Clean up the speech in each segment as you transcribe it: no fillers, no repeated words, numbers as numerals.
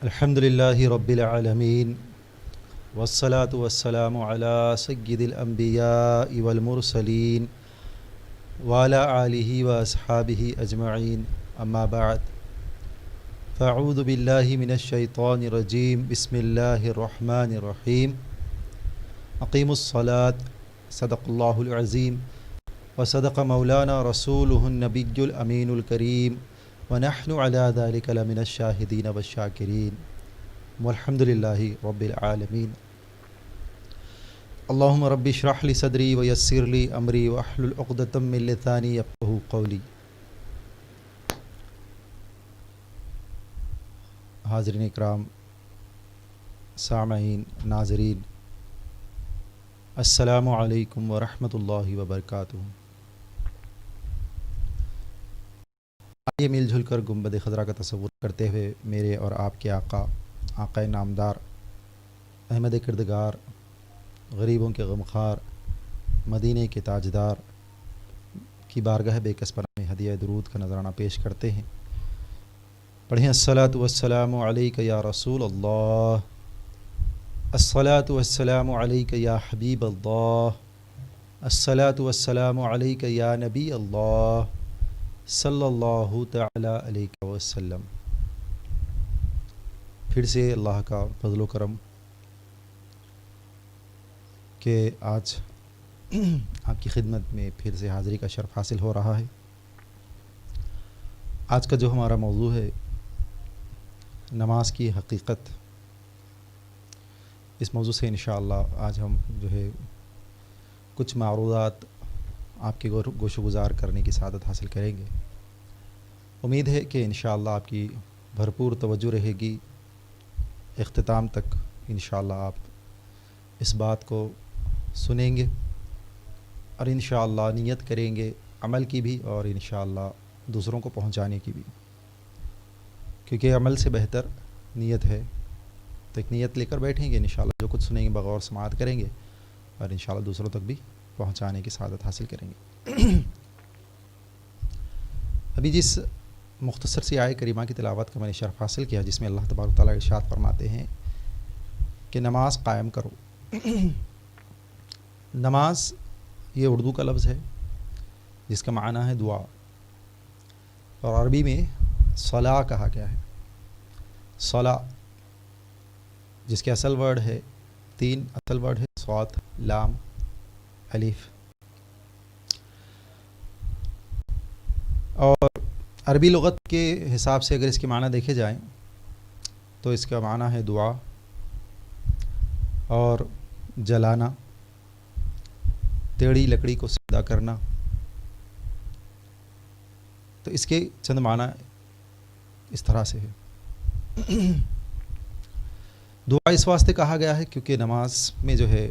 الحمدللہ رب العالمین والصلاة والسلام علی سید الانبیاء والمرسلین وعلی آلہ واصحابہ اجمعین اما بعد فاعوذ باللہ من الشیطان الرجیم بسم اللہ الرحمن الرحیم اقیموا الصلاة صدق اللہ العظیم وصدق مولانا رسولہ النبی الامین الکریم ونحن علی ذلک لمن الشاہدین والشاکرین والحمد للہ رب العالمین اللہم رب اشرح لی صدری ویسر لی امری واحلل عقدۃ من لسانی یفقہوا قولی۔ حاضرین اکرام، سامعین، ناظرین، السلام علیکم ورحمۃ اللہ وبرکاتہ۔ آئیے مل جل کر گنبد خضرا کا تصور کرتے ہوئے میرے اور آپ کے آقا نامدار، احمد کردگار، غریبوں کے غمخوار، مدینے کے تاجدار کی بارگاہ بے کس پناہ میں ہدیہ درود کا نذرانہ پیش کرتے ہیں۔ پڑھیں الصلاۃ والسلام علیک یا رسول اللہ، الصلاۃ والسلام علیک یا حبیب اللہ، الصلاۃ والسلام علیک یا نبی اللہ صلی اللہ تعالی علیہ وسلم۔ پھر سے اللہ کا فضل و کرم کہ آج آپ کی خدمت میں پھر سے حاضری کا شرف حاصل ہو رہا ہے۔ آج کا جو ہمارا موضوع ہے، نماز کی حقیقت، اس موضوع سے انشاءاللہ آج ہم جو ہے کچھ معروضات آپ کے گوش و گزار کرنے کی سعادت حاصل کریں گے۔ امید ہے کہ انشاءاللہ آپ کی بھرپور توجہ رہے گی، اختتام تک انشاءاللہ آپ اس بات کو سنیں گے اور انشاءاللہ نیت کریں گے عمل کی بھی اور انشاءاللہ دوسروں کو پہنچانے کی بھی، کیونکہ عمل سے بہتر نیت ہے۔ تو ایک نیت لے کر بیٹھیں گے، انشاءاللہ جو کچھ سنیں گے بغور سماعت کریں گے اور انشاءاللہ دوسروں تک بھی پہنچانے کی سعادت حاصل کریں گے۔ ابھی جس مختصر سی آیت کریمہ کی تلاوت کا میں نے شرف حاصل کیا، جس میں اللہ تبارک و تعالیٰ ارشاد فرماتے ہیں کہ نماز قائم کرو۔ نماز یہ اردو کا لفظ ہے جس کا معنی ہے دعا، اور عربی میں صلاح کہا گیا ہے۔ صلاح جس کے اصل ورڈ ہے، تین اصل ورڈ ہے، صاد، لام، الف۔ اور عربی لغت کے حساب سے اگر اس کے معنی دیکھے جائیں تو اس کا معنی ہے دعا اور جلانا، ٹیڑھی لکڑی کو سیدھا کرنا۔ تو اس کے چند معنی اس طرح سے ہے۔ دعا اس واسطے کہا گیا ہے کیونکہ نماز میں جو ہے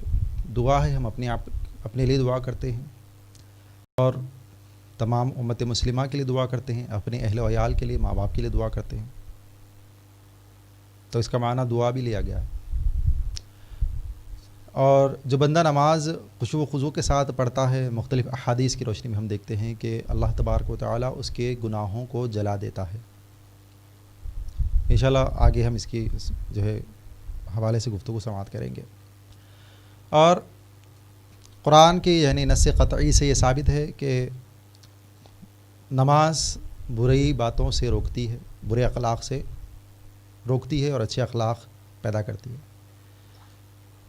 دعا ہے، ہم اپنے لیے دعا کرتے ہیں اور تمام امت مسلمہ کے لیے دعا کرتے ہیں، اپنے اہل و عیال کے لیے، ماں باپ کے لیے دعا کرتے ہیں۔ تو اس کا معنی دعا بھی لیا گیا ہے۔ اور جو بندہ نماز خشوع و خضوع کے ساتھ پڑھتا ہے، مختلف احادیث کی روشنی میں ہم دیکھتے ہیں کہ اللہ تبارک و تعالیٰ اس کے گناہوں کو جلا دیتا ہے۔ انشاءاللہ آگے ہم اس کی جو ہے حوالے سے گفتگو سماعت کریں گے۔ اور قرآن کی یعنی نص قطعی سے یہ ثابت ہے کہ نماز بری باتوں سے روکتی ہے، برے اخلاق سے روکتی ہے اور اچھے اخلاق پیدا کرتی ہے۔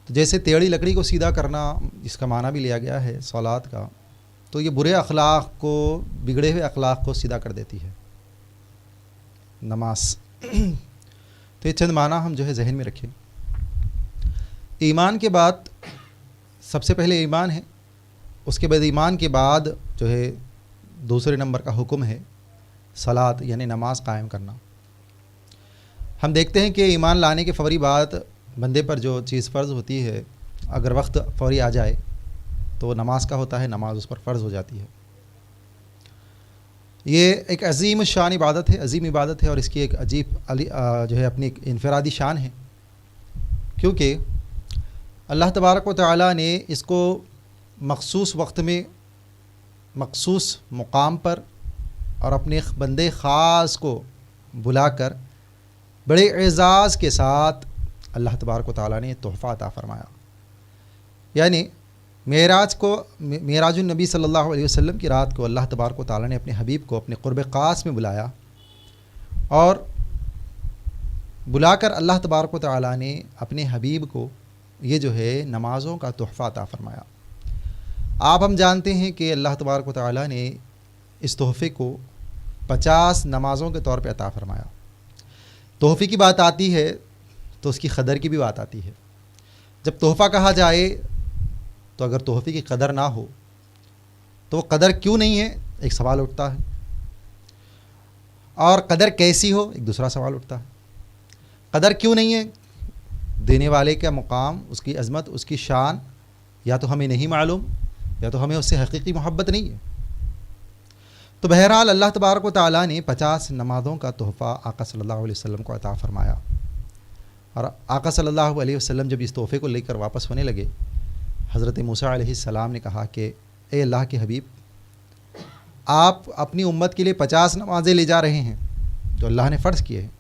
تو جیسے ٹیڑھی لکڑی کو سیدھا کرنا، جس کا معنی بھی لیا گیا ہے صلاۃ کا، تو یہ برے اخلاق کو، بگڑے ہوئے اخلاق کو سیدھا کر دیتی ہے نماز۔ تو یہ چند معنی ہم جو ہے ذہن میں رکھیں۔ ایمان کے بعد سب سے پہلے ایمان ہے، اس کے بعد ایمان کے بعد جو ہے دوسرے نمبر کا حکم ہے صلاۃ، یعنی نماز قائم کرنا۔ ہم دیکھتے ہیں کہ ایمان لانے کے فوری بعد بندے پر جو چیز فرض ہوتی ہے، اگر وقت فوری آ جائے تو وہ نماز کا ہوتا ہے، نماز اس پر فرض ہو جاتی ہے۔ یہ ایک عظیم شان عبادت ہے، عظیم عبادت ہے، اور اس کی ایک عجیب جو ہے اپنی ایک انفرادی شان ہے، کیونکہ اللہ تبارک و تعالیٰ نے اس کو مخصوص وقت میں، مخصوص مقام پر اور اپنے بندے خاص کو بلا کر بڑے اعزاز کے ساتھ اللہ تبارک و تعالیٰ نے تحفہ عطا فرمایا. یعنی معراج النبی صلی اللہ علیہ وسلم کی رات کو اللہ تبارک و تعالیٰ نے اپنے حبیب کو اپنے قرب خاص میں بلایا، اور بلا کر اللہ تبارک و تعالیٰ نے اپنے حبیب کو یہ جو ہے نمازوں کا تحفہ عطا فرمایا. ہم جانتے ہیں کہ اللہ تبارک و تعالیٰ نے اس تحفے کو 50 نمازوں کے طور پہ عطا فرمایا. تحفے کی بات آتی ہے تو اس کی قدر کی بھی بات آتی ہے. جب تحفہ کہا جائے تو اگر تحفے کی قدر نہ ہو تو وہ قدر کیوں نہیں ہے، ایک سوال اٹھتا ہے، اور قدر کیسی ہو، ایک دوسرا سوال اٹھتا ہے. قدر کیوں نہیں ہے؟ دینے والے کا مقام، اس کی عظمت، اس کی شان یا تو ہمیں نہیں معلوم یا تو ہمیں اس سے حقیقی محبت نہیں ہے. تو بہرحال اللہ تبارک و تعالیٰ نے 50 نمازوں کا تحفہ آقا صلی اللہ علیہ وسلم کو عطا فرمایا. اور آقا صلی اللہ علیہ وسلم جب اس تحفے کو لے کر واپس ہونے لگے، حضرت موسیٰ علیہ السلام نے کہا کہ اے اللہ کے حبیب، آپ اپنی امت کے لیے 50 نمازیں لے جا رہے ہیں جو اللہ نے فرض کیے ہیں.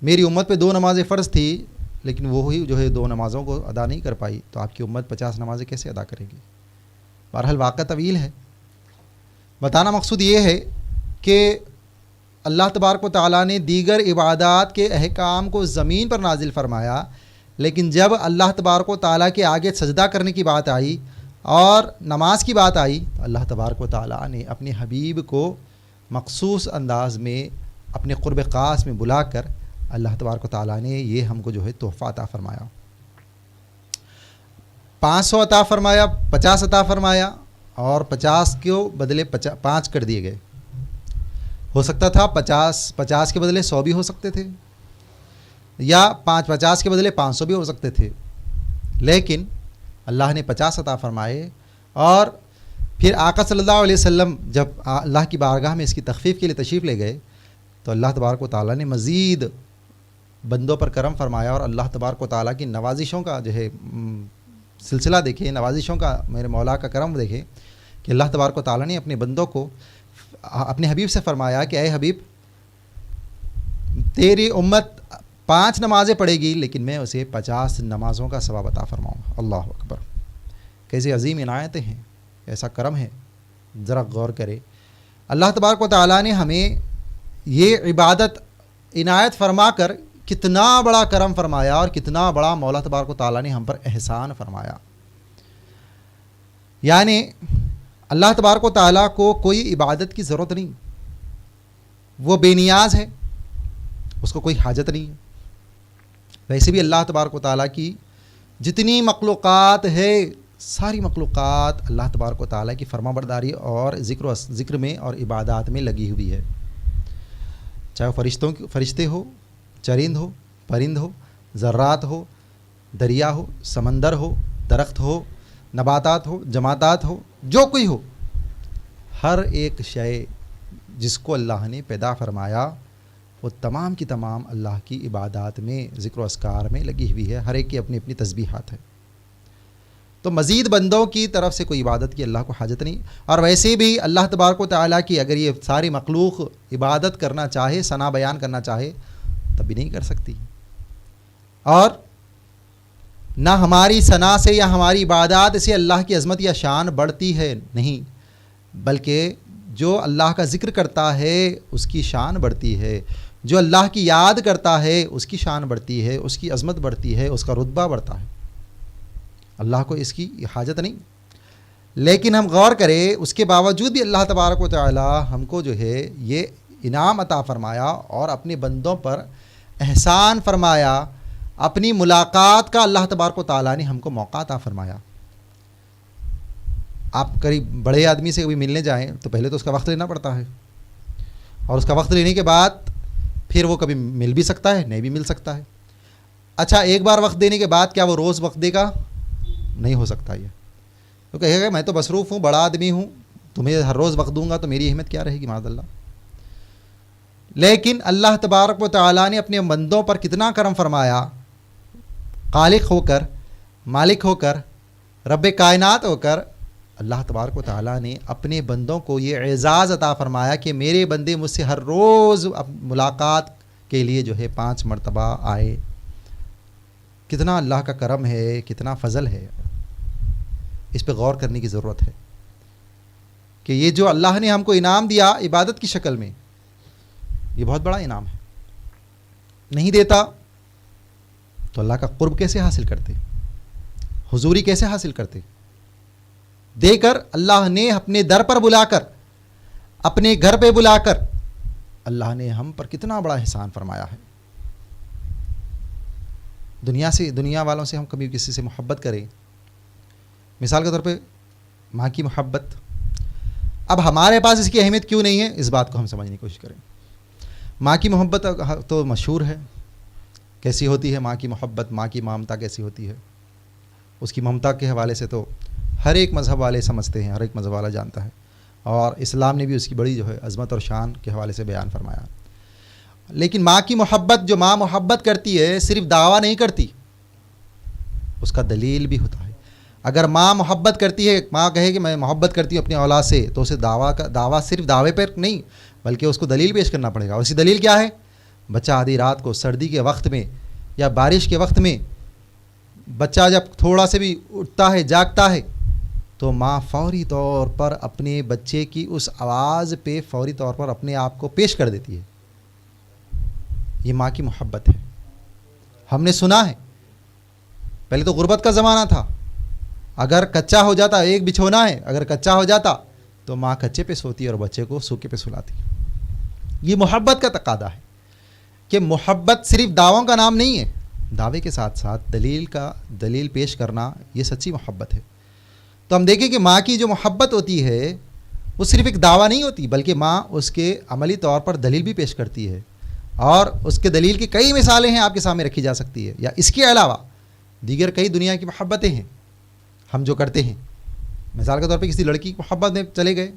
میری امت پہ 2 نمازیں فرض تھی، لیکن وہی جو ہے 2 نمازوں کو ادا نہیں کر پائی، تو آپ کی امت 50 نمازیں کیسے ادا کرے گی؟ بہرحال واقعہ طویل ہے. بتانا مقصود یہ ہے کہ اللہ تبارک و تعالیٰ نے دیگر عبادات کے احکام کو زمین پر نازل فرمایا، لیکن جب اللہ تبارک و تعالیٰ کے آگے سجدہ کرنے کی بات آئی اور نماز کی بات آئی تو اللہ تبارک و تعالیٰ نے اپنے حبیب کو مخصوص انداز میں اپنے قرب خاص میں بلا کر اللہ تبارک و تعالیٰ نے یہ ہم کو جو ہے تحفہ عطا فرمایا. 500 عطا فرمایا، 50 عطا فرمایا، اور 50 کے بدلے 5 کر دیے گئے. ہو سکتا تھا 50 کے بدلے 100 بھی ہو سکتے تھے، یا 50 کے بدلے 500 بھی ہو سکتے تھے، لیکن اللہ نے 50 عطا فرمائے. اور پھر آقا صلی اللہ علیہ وسلم جب اللہ کی بارگاہ میں اس کی تخفیف کے لیے تشریف لے گئے تو اللہ تبارک و تعالیٰ نے مزید بندوں پر کرم فرمایا، اور اللہ تبارک و تعالیٰ کی نوازشوں کا جو ہے سلسلہ دیکھیں، نوازشوں کا میرے مولا کا کرم دیکھیں کہ اللہ تبارک و تعالیٰ نے اپنے بندوں کو اپنے حبیب سے فرمایا کہ اے حبیب، تیری امت 5 نمازیں پڑھے گی لیکن میں اسے 50 نمازوں کا ثواب عطا فرماؤں گا. اللہ اکبر، کیسے عظیم عنایتیں ہیں، ایسا کرم ہے. ذرا غور کرے، اللہ تبارک و تعالیٰ نے ہمیں یہ عبادت عنایت فرما کر کتنا بڑا کرم فرمایا، اور کتنا بڑا مولا تبارک و تعالیٰ نے ہم پر احسان فرمایا. یعنی اللہ تبارک و تعالیٰ کو کوئی عبادت کی ضرورت نہیں، وہ بے نیاز ہے، اس کو کوئی حاجت نہیں ہے. ویسے بھی اللہ تبارک و تعالیٰ کی جتنی مخلوقات ہے، ساری مخلوقات اللہ تبارک و تعالیٰ کی فرما برداری اور ذکر میں اور عبادات میں لگی ہوئی ہے. چاہے فرشتے ہو، چرند ہو، پرند ہو، ذرات ہو، دریا ہو، سمندر ہو، درخت ہو، نباتات ہو، جماعتات ہو، جو کوئی ہو، ہر ایک شے جس کو اللہ نے پیدا فرمایا وہ تمام کی تمام اللہ کی عبادات میں، ذکر و اذکار میں لگی ہوئی ہے. ہر ایک کی اپنی اپنی تسبیحات ہے. تو مزید بندوں کی طرف سے کوئی عبادت کی اللہ کو حاجت نہیں. اور ویسے بھی اللہ تبارک و تعالیٰ کی اگر یہ ساری مخلوق عبادت کرنا چاہے، ثنا بیان کرنا چاہے، تب بھی نہیں کر سکتی. اور نہ ہماری ثنا سے یا ہماری عبادات سے اللہ کی عظمت یا شان بڑھتی ہے، نہیں، بلکہ جو اللہ کا ذکر کرتا ہے اس کی شان بڑھتی ہے، جو اللہ کی یاد کرتا ہے اس کی شان بڑھتی ہے، اس کی عظمت بڑھتی ہے، اس کا رتبہ بڑھتا ہے. اللہ کو اس کی حاجت نہیں. لیکن ہم غور کریں، اس کے باوجود بھی اللہ تبارک و تعالی ہم کو جو ہے یہ انعام عطا فرمایا اور اپنے بندوں پر احسان فرمایا. اپنی ملاقات کا اللہ تبارک و تعالیٰ نے ہم کو موقع عطا فرمایا. آپ قریب بڑے آدمی سے کبھی ملنے جائیں تو پہلے تو اس کا وقت لینا پڑتا ہے، اور اس کا وقت لینے کے بعد پھر وہ کبھی مل بھی سکتا ہے، نہیں بھی مل سکتا ہے. اچھا، ایک بار وقت دینے کے بعد کیا وہ روز وقت دے گا؟ نہیں ہو سکتا. یہ تو کہے گا میں تو مصروف ہوں، بڑا آدمی ہوں، تمہیں ہر روز وقت دوں گا تو میری اہمیت کیا رہے گی، معاذ اللہ. لیکن اللہ تبارک و تعالیٰ نے اپنے بندوں پر کتنا کرم فرمایا، خالق ہو کر، مالک ہو کر، رب کائنات ہو کر اللہ تبارک و تعالیٰ نے اپنے بندوں کو یہ اعزاز عطا فرمایا کہ میرے بندے مجھ سے ہر روز ملاقات کے لیے جو ہے 5 مرتبہ آئے. کتنا اللہ کا کرم ہے, کتنا فضل ہے, اس پہ غور کرنے کی ضرورت ہے کہ یہ جو اللہ نے ہم کو انعام دیا عبادت کی شکل میں, یہ بہت بڑا انعام ہے. نہیں دیتا تو اللہ کا قرب کیسے حاصل کرتے, حضوری کیسے حاصل کرتے. دے کر اللہ نے اپنے در پر بلا کر, اپنے گھر پہ بلا کر اللہ نے ہم پر کتنا بڑا احسان فرمایا ہے. دنیا والوں سے ہم کبھی کسی سے محبت کریں, مثال کے طور پہ ماں کی محبت, اب ہمارے پاس اس کی اہمیت کیوں نہیں ہے, اس بات کو ہم سمجھنے کی کوشش کریں. ماں کی محبت تو مشہور ہے, کیسی ہوتی ہے ماں کی محبت, ماں کی ممتا کیسی ہوتی ہے. اس کی ممتا کے حوالے سے تو ہر ایک مذہب والے سمجھتے ہیں, ہر ایک مذہب والا جانتا ہے, اور اسلام نے بھی اس کی بڑی جو ہے عظمت اور شان کے حوالے سے بیان فرمایا. لیکن ماں کی محبت, جو ماں محبت کرتی ہے صرف دعویٰ نہیں کرتی, اس کا دلیل بھی ہوتا ہے. اگر ماں محبت کرتی ہے, ماں کہے کہ میں محبت کرتی ہوں اپنی اولاد سے, تو اسے دعویٰ صرف دعوے پر نہیں بلکہ اس کو دلیل پیش کرنا پڑے گا. اسی دلیل کیا ہے, بچہ آدھی رات کو سردی کے وقت میں یا بارش کے وقت میں بچہ جب تھوڑا سے بھی اٹھتا ہے, جاگتا ہے, تو ماں فوری طور پر اپنے بچے کی اس آواز پہ فوری طور پر اپنے آپ کو پیش کر دیتی ہے. یہ ماں کی محبت ہے. ہم نے سنا ہے پہلے تو غربت کا زمانہ تھا, اگر کچا ہو جاتا, ایک بچھونا ہے, اگر کچا ہو جاتا تو ماں کچے پہ سوتی اور بچے کو سوکھے پہ سلاتی. یہ محبت کا تقاضا ہے کہ محبت صرف دعووں کا نام نہیں ہے, دعوے کے ساتھ ساتھ دلیل پیش کرنا یہ سچی محبت ہے. تو ہم دیکھیں کہ ماں کی جو محبت ہوتی ہے وہ صرف ایک دعویٰ نہیں ہوتی, بلکہ ماں اس کے عملی طور پر دلیل بھی پیش کرتی ہے, اور اس کے دلیل کی کئی مثالیں ہیں آپ کے سامنے رکھی جا سکتی ہے. یا اس کے علاوہ دیگر کئی دنیا کی محبتیں ہیں ہم جو کرتے ہیں. مثال کے طور پہ کسی لڑکی کی محبت میں چلے گئے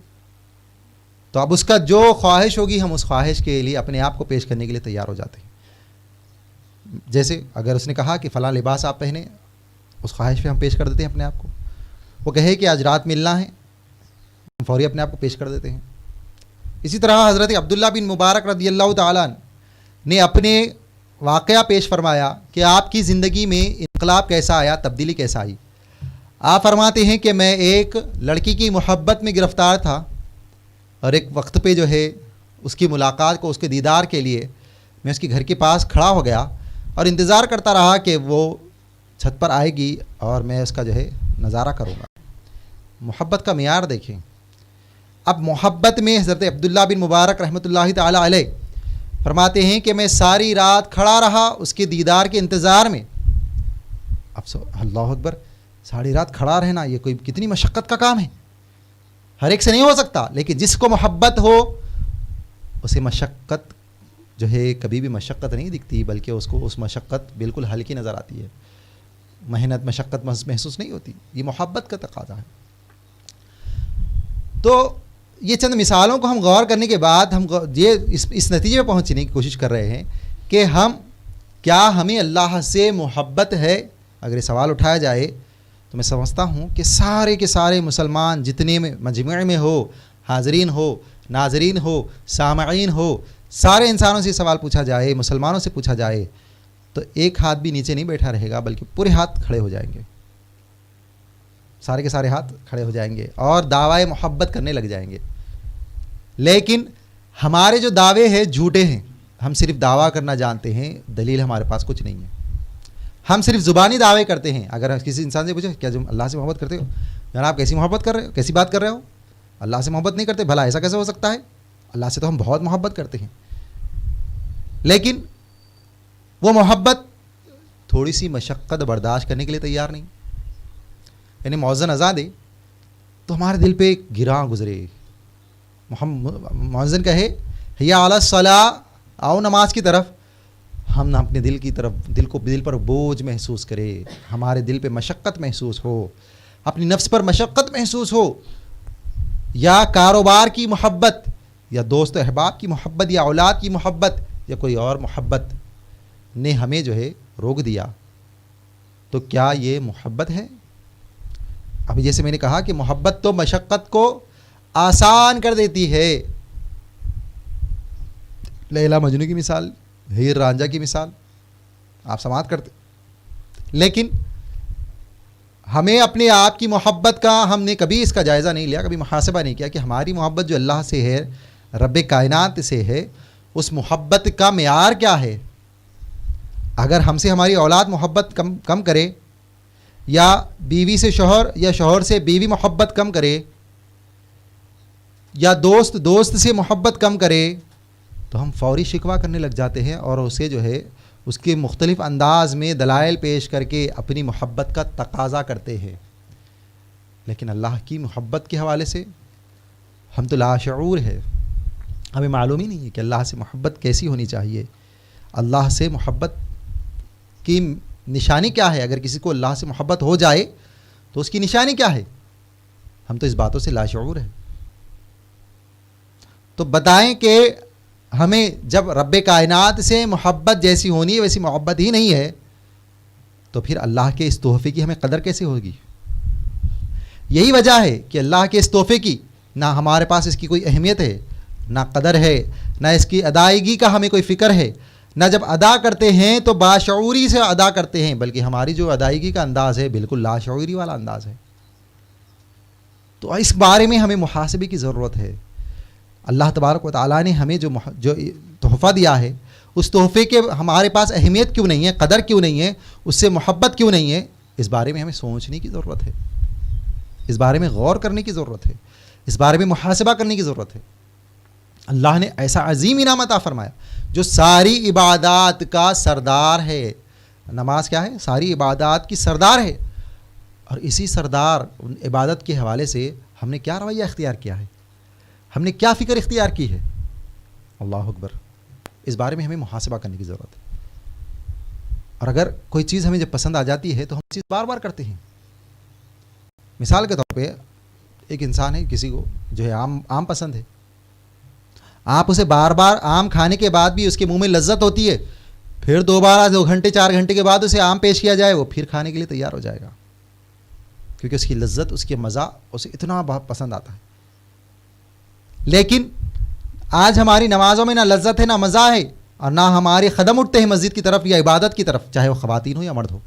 تو اب اس کا جو خواہش ہوگی ہم اس خواہش کے لیے اپنے آپ کو پیش کرنے کے لیے تیار ہو جاتے ہیں. جیسے اگر اس نے کہا کہ فلاں لباس آپ پہنے, اس خواہش پہ ہم پیش کر دیتے ہیں اپنے آپ کو. وہ کہے کہ آج رات ملنا ہے, ہم فوری اپنے آپ کو پیش کر دیتے ہیں. اسی طرح حضرت عبداللہ بن مبارک رضی اللہ تعالیٰ نے اپنے واقعہ پیش فرمایا کہ آپ کی زندگی میں انقلاب کیسا آیا, تبدیلی کیسا آئی. آپ فرماتے ہیں کہ میں ایک لڑکی کی محبت میں گرفتار تھا, اور ایک وقت پہ جو ہے اس کی ملاقات کو, اس کے دیدار کے لیے میں اس کے گھر کے پاس کھڑا ہو گیا اور انتظار کرتا رہا کہ وہ چھت پر آئے گی اور میں اس کا جو ہے نظارہ کروں گا. محبت کا معیار دیکھیں. اب محبت میں حضرت عبداللہ بن مبارک رحمۃ اللہ تعالی علیہ فرماتے ہیں کہ میں ساری رات کھڑا رہا اس کے دیدار کے انتظار میں. اب اللہ اکبر, ساری رات کھڑا رہنا یہ کوئی کتنی مشقت کا کام ہے. ہر ایک سے نہیں ہو سکتا, لیکن جس کو محبت ہو اسے مشقت جو ہے کبھی بھی مشقت نہیں دکھتی, بلکہ اس کو اس مشقت بالکل ہلکی نظر آتی ہے. محنت مشقت محسوس نہیں ہوتی. یہ محبت کا تقاضا ہے. تو یہ چند مثالوں کو ہم غور کرنے کے بعد ہم یہ اس نتیجے پہ پہنچنے کی کوشش کر رہے ہیں کہ کیا ہمیں اللہ سے محبت ہے. اگر یہ سوال اٹھایا جائے تو میں سمجھتا ہوں کہ سارے کے سارے مسلمان جتنے میں مجمع میں ہو, حاضرین ہو, ناظرین ہو, سامعین ہو, سارے انسانوں سے سوال پوچھا جائے, مسلمانوں سے پوچھا جائے, تو ایک ہاتھ بھی نیچے نہیں بیٹھا رہے گا, بلکہ پورے ہاتھ کھڑے ہو جائیں گے. سارے کے سارے ہاتھ کھڑے ہو جائیں گے اور دعوی محبت کرنے لگ جائیں گے. لیکن ہمارے جو دعوے ہیں جھوٹے ہیں. ہم صرف دعویٰ کرنا جانتے ہیں, دلیل ہمارے پاس کچھ نہیں ہے. ہم صرف زبانی دعوے کرتے ہیں. اگر کسی انسان سے پوچھے کیا تم اللہ سے محبت کرتے ہو, جناب کیسی محبت کر رہے ہو, کیسی بات کر رہے ہو, اللہ سے محبت نہیں کرتے, بھلا ایسا کیسے ہو سکتا ہے, اللہ سے تو ہم بہت محبت کرتے ہیں. لیکن وہ محبت تھوڑی سی مشقت برداشت کرنے کے لیے تیار نہیں. یعنی مؤذن اذان دے تو ہمارے دل پہ گراں گزرے, مؤذن کہے حیا علی الصلاۃ, آؤ نماز کی طرف, ہم نہ اپنے دل پر بوجھ محسوس کرے, ہمارے دل پہ مشقت محسوس ہو, اپنی نفس پر مشقت محسوس ہو, یا کاروبار کی محبت, یا دوست احباب کی محبت, یا اولاد کی محبت, یا کوئی اور محبت نے ہمیں جو ہے روک دیا, تو کیا یہ محبت ہے؟ ابھی جیسے میں نے کہا کہ محبت تو مشقت کو آسان کر دیتی ہے. لیلا مجنوں کی مثال ہیر رانجھا کی مثال آپ سماعت کرتے، لیکن ہمیں اپنے آپ کی محبت کا ہم نے کبھی اس کا جائزہ نہیں لیا، کبھی محاسبہ نہیں کیا کہ ہماری محبت جو اللہ سے ہے، رب کائنات سے ہے، اس محبت کا معیار کیا ہے۔ اگر ہم سے ہماری اولاد محبت کم کرے، یا بیوی سے شوہر، یا شوہر سے بیوی محبت کم کرے، یا دوست سے محبت کم کرے، تو ہم فوری شکوہ کرنے لگ جاتے ہیں اور اسے جو ہے اس کے مختلف انداز میں دلائل پیش کر کے اپنی محبت کا تقاضا کرتے ہیں۔ لیکن اللہ کی محبت کے حوالے سے ہم تو لاشعور ہے، ہمیں معلوم ہی نہیں ہے کہ اللہ سے محبت کیسی ہونی چاہیے، اللہ سے محبت کی نشانی کیا ہے۔ اگر کسی کو اللہ سے محبت ہو جائے تو اس کی نشانی کیا ہے، ہم تو اس باتوں سے لاشعور ہیں۔ تو بتائیں کہ ہمیں جب رب کائنات سے محبت جیسی ہونی ہے ویسی محبت ہی نہیں ہے، تو پھر اللہ کے اس تحفے کی ہمیں قدر کیسے ہوگی؟ یہی وجہ ہے کہ اللہ کے اس تحفے کی نہ ہمارے پاس اس کی کوئی اہمیت ہے، نہ قدر ہے، نہ اس کی ادائیگی کا ہمیں کوئی فکر ہے، نہ جب ادا کرتے ہیں تو باشعوری سے ادا کرتے ہیں، بلکہ ہماری جو ادائیگی کا انداز ہے بالکل لاشعوری والا انداز ہے۔ تو اس بارے میں ہمیں محاسبے کی ضرورت ہے۔ اللہ تبارک و تعالیٰ نے ہمیں جو تحفہ دیا ہے، اس تحفے کے ہمارے پاس اہمیت کیوں نہیں ہے، قدر کیوں نہیں ہے، اس سے محبت کیوں نہیں ہے، اس بارے میں ہمیں سوچنے کی ضرورت ہے، اس بارے میں غور کرنے کی ضرورت ہے، اس بارے میں محاسبہ کرنے کی ضرورت ہے۔ اللہ نے ایسا عظیم انعام عطا فرمایا جو ساری عبادات کا سردار ہے۔ نماز کیا ہے؟ ساری عبادات کی سردار ہے، اور اسی سردار عبادت کے حوالے سے ہم نے کیا رویہ اختیار کیا ہے، ہم نے کیا فکر اختیار کی ہے۔ اللہ اکبر، اس بارے میں ہمیں محاسبہ کرنے کی ضرورت ہے۔ اور اگر کوئی چیز ہمیں جب پسند آ جاتی ہے تو ہم چیز بار بار کرتے ہیں۔ مثال کے طور پہ ایک انسان ہے، کسی کو جو ہے آم پسند ہے، آپ اسے بار بار آم کھانے کے بعد بھی اس کے منہ میں لذت ہوتی ہے، پھر دوبارہ 2 گھنٹے 4 گھنٹے کے بعد اسے آم پیش کیا جائے، وہ پھر کھانے کے لیے تیار ہو جائے گا، کیونکہ اس کی لذت، اس کے مزہ اسے اتنا بہت پسند آتا ہے۔ لیکن آج ہماری نمازوں میں نہ لذت ہے، نہ مزہ ہے، اور نہ ہمارے قدم اٹھتے ہیں مسجد کی طرف یا عبادت کی طرف، چاہے وہ خواتین ہو یا مرد ہو۔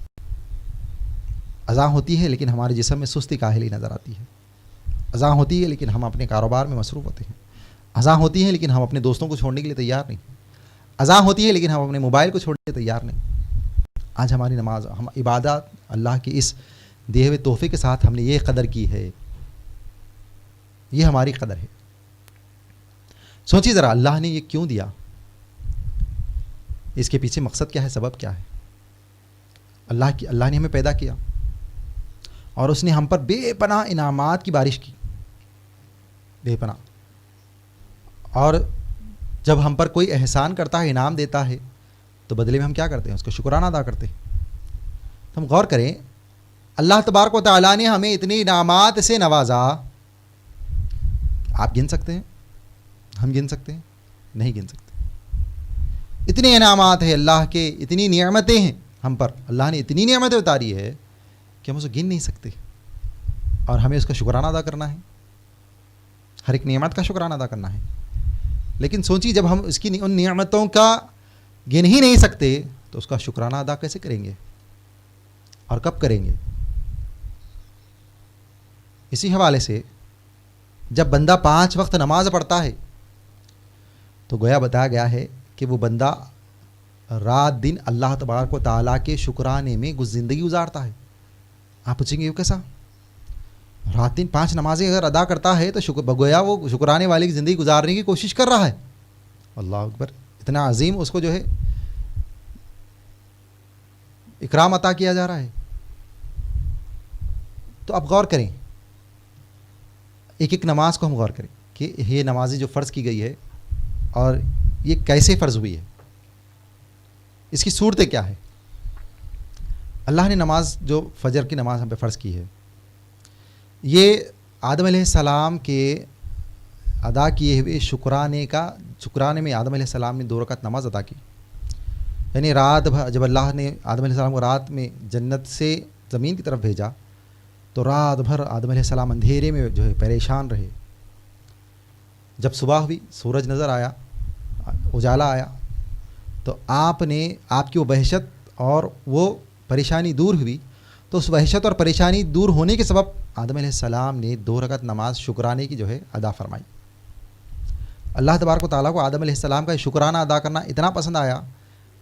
اذان ہوتی ہے لیکن ہمارے جسم میں سستی کاہلی نظر آتی ہے، اذان ہوتی ہے لیکن ہم اپنے کاروبار میں مصروف ہوتے ہیں، اذان ہوتی ہے لیکن ہم اپنے دوستوں کو چھوڑنے کے لیے تیار نہیں، اذان ہوتی ہے لیکن ہم اپنے موبائل کو چھوڑنے کے لیے تیار نہیں۔ آج ہماری نماز، ہم عبادات اللہ کے اس دیے ہوئے تحفے کے ساتھ ہم نے یہ قدر کی ہے، یہ ہماری قدر ہے۔ سوچیے ذرا، اللہ نے یہ کیوں دیا، اس کے پیچھے مقصد کیا ہے، سبب کیا ہے؟ اللہ نے ہمیں پیدا کیا اور اس نے ہم پر بے پناہ انعامات کی بارش کی، بے پناہ۔ اور جب ہم پر کوئی احسان کرتا ہے، انعام دیتا ہے، تو بدلے میں ہم کیا کرتے ہیں؟ اس کا شکرانہ ادا کرتے ہیں۔ تو ہم غور کریں، اللہ تبارک و تعالیٰ نے ہمیں اتنے انعامات سے نوازا، آپ گن سکتے ہیں؟ ہم گن سکتے ہیں؟ نہیں گن سکتے۔ اتنے انعامات ہیں اللہ کے، اتنی نعمتیں ہیں ہم پر، اللہ نے اتنی نعمتیں اتاری ہے کہ ہم اسے گن نہیں سکتے، اور ہمیں اس کا شکرانہ ادا کرنا ہے، ہر ایک نعمت کا شکرانہ ادا کرنا ہے۔ لیکن سوچیے، جب ہم اس کی ان نعمتوں کا گن ہی نہیں سکتے تو اس کا شکرانہ ادا کیسے کریں گے اور کب کریں گے؟ اسی حوالے سے جب بندہ 5 وقت نماز پڑھتا ہے تو گویا بتایا گیا ہے کہ وہ بندہ رات دن اللہ تبارک و تعالیٰ کے شکرانے میں زندگی گزارتا ہے۔ آپ پوچھیں گے یہ کیسا؟ رات دن 5 نمازیں اگر ادا کرتا ہے تو گویا وہ شکرانے والے کی زندگی گزارنے کی کوشش کر رہا ہے۔ اللہ اکبر، اتنا عظیم اس کو جو ہے اکرام عطا کیا جا رہا ہے۔ تو اب غور کریں، ایک ایک نماز کو ہم غور کریں کہ یہ نمازی جو فرض کی گئی ہے اور یہ کیسے فرض ہوئی ہے، اس کی صورتیں کیا ہے۔ اللہ نے نماز جو فجر کی نماز ہم پہ فرض کی ہے، یہ آدم علیہ السلام کے ادا کیے ہوئے شکرانے میں آدم علیہ السلام نے 2 رکعت نماز ادا کی، یعنی رات بھر جب اللہ نے آدم علیہ السلام کو رات میں جنت سے زمین کی طرف بھیجا تو رات بھر آدم علیہ السلام اندھیرے میں جو ہے پریشان رہے۔ جب صبح ہوئی، سورج نظر آیا، اجالا آیا، تو آپ کی وہ وحشت اور وہ پریشانی دور ہوئی، تو اس وحشت اور پریشانی دور ہونے کے سبب آدم علیہ السلام نے 2 رکعت نماز شکرانے کی ادا فرمائی۔ اللہ تبارک و تعالیٰ کو آدم علیہ السلام کا شکرانہ ادا کرنا اتنا پسند آیا،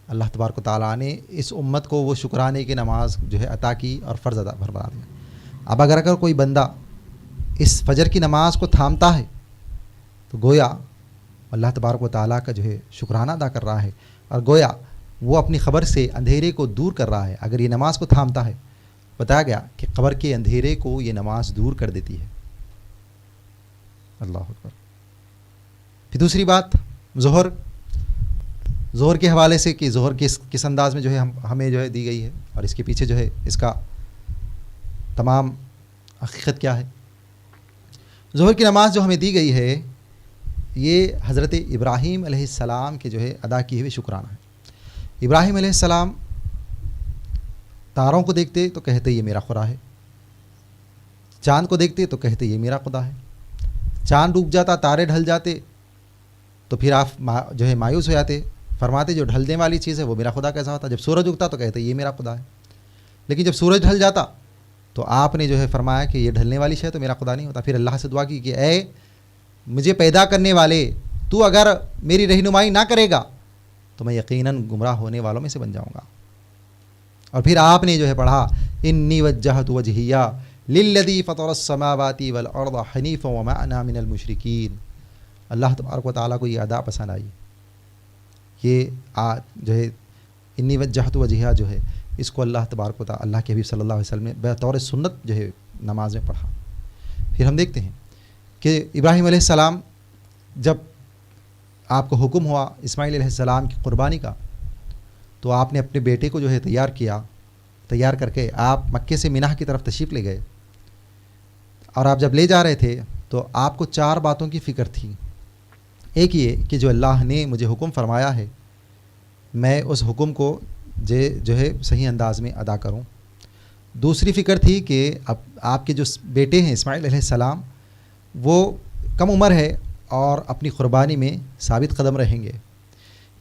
اللہ تبارک و تعالیٰ نے اس امت کو وہ شکرانے کی نماز عطا کی اور فرض ادا فرما دیا۔ اب اگر کوئی بندہ اس فجر کی نماز کو تھامتا ہے تو گویا اللہ تبارک و تعالیٰ کا شکرانہ ادا کر رہا ہے، اور گویا وہ اپنی قبر سے اندھیرے کو دور کر رہا ہے۔ اگر یہ نماز کو تھامتا ہے، بتایا گیا کہ قبر کے اندھیرے کو یہ نماز دور کر دیتی ہے۔ اللہ اکبر۔ پھر دوسری بات ظہر کے حوالے سے کہ ظہر کس انداز میں ہمیں دی گئی ہے، اور اس کے پیچھے اس کا تمام حقیقت کیا ہے۔ ظہر کی نماز جو ہمیں دی گئی ہے، یہ حضرت ابراہیم علیہ السلام کے ادا کیے ہوئے شکرانہ ہے۔ ابراہیم علیہ السلام تاروں کو دیکھتے تو کہتے یہ میرا خدا ہے، چاند کو دیکھتے تو کہتے یہ میرا خدا ہے۔ چاند ڈوب جاتا، تارے ڈھل جاتے تو پھر آپ مایوس ہو جاتے، فرماتے جو ڈھلنے والی چیز ہے وہ میرا خدا کیسا ہوتا۔ جب سورج اگتا تو کہتے یہ میرا خدا ہے، لیکن جب سورج ڈھل جاتا تو آپ نے فرمایا کہ یہ ڈھلنے والی شے تو میرا خدا نہیں ہوتا۔ پھر اللہ سے دعا کی کہ اے مجھے پیدا کرنے والے، تو اگر میری رہنمائی نہ کرے گا تو میں یقیناً گمراہ ہونے والوں میں سے بن جاؤں گا۔ اور پھر آپ نے پڑھا انی وجہت وجہیہ للذی فطر السماوات والارض حنیفا وما انا من المشرکین۔ اللہ تبارک و تعالیٰ کو یہ ادا پسند آئی، یہ انی وجہت وجہیہ اس کو اللہ تبارک و تعالیٰ اللہ کے حبیب صلی اللہ علیہ وسلم نے بطور سنت نماز میں پڑھا۔ پھر ہم دیکھتے ہیں کہ ابراہیم علیہ السلام جب آپ کو حکم ہوا اسماعیل علیہ السلام کی قربانی کا، تو آپ نے اپنے بیٹے کو تیار کر کے آپ مکے سے منہ کی طرف تشریف لے گئے، اور آپ جب لے جا رہے تھے تو آپ کو 4 باتوں کی فکر تھی۔ ایک یہ کہ جو اللہ نے مجھے حکم فرمایا ہے میں اس حکم کو صحیح انداز میں ادا کروں۔ دوسری فکر تھی کہ اب آپ کے جو بیٹے ہیں اسماعیل علیہ السلام وہ کم عمر ہے اور اپنی قربانی میں ثابت قدم رہیں گے۔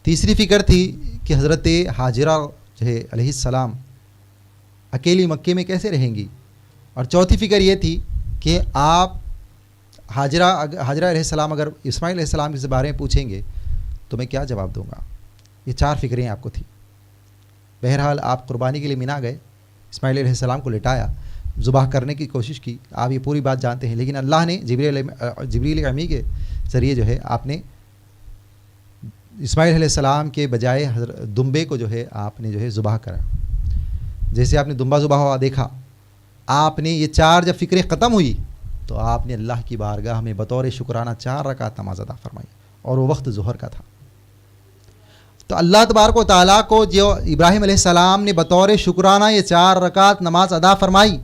تیسری فکر تھی کہ حضرت ہاجرہ علیہ السلام اکیلی مکے میں کیسے رہیں گی، اور چوتھی فکر یہ تھی کہ آپ ہاجرہ علیہ السلام اگر اسماعیل علیہ السلام کے بارے میں پوچھیں گے تو میں کیا جواب دوں گا۔ یہ 4 فکریں آپ کو تھیں۔ بہرحال آپ قربانی کے لیے مینا گئے، اسماعیل علیہ السلام کو لٹایا، ذبح کرنے کی کوشش کی، آپ یہ پوری بات جانتے ہیں، لیکن اللہ نے جبریل امی کے ذریعے آپ نے اسماعیل علیہ السلام کے بجائے دمبے کو آپ نے ذبح کرا۔ جیسے آپ نے دمبا ذبح ہوا دیکھا، آپ نے یہ 4 جب فکریں ختم ہوئی تو آپ نے اللہ کی بارگاہ میں بطور شکرانہ 4 رکعت نماز ادا فرمائی، اور وہ وقت ظہر کا تھا۔ تو اللہ تبارک و تعالیٰ کو جو ابراہیم علیہ السلام نے بطور شکرانہ یہ 4 رکعت نماز ادا فرمائی،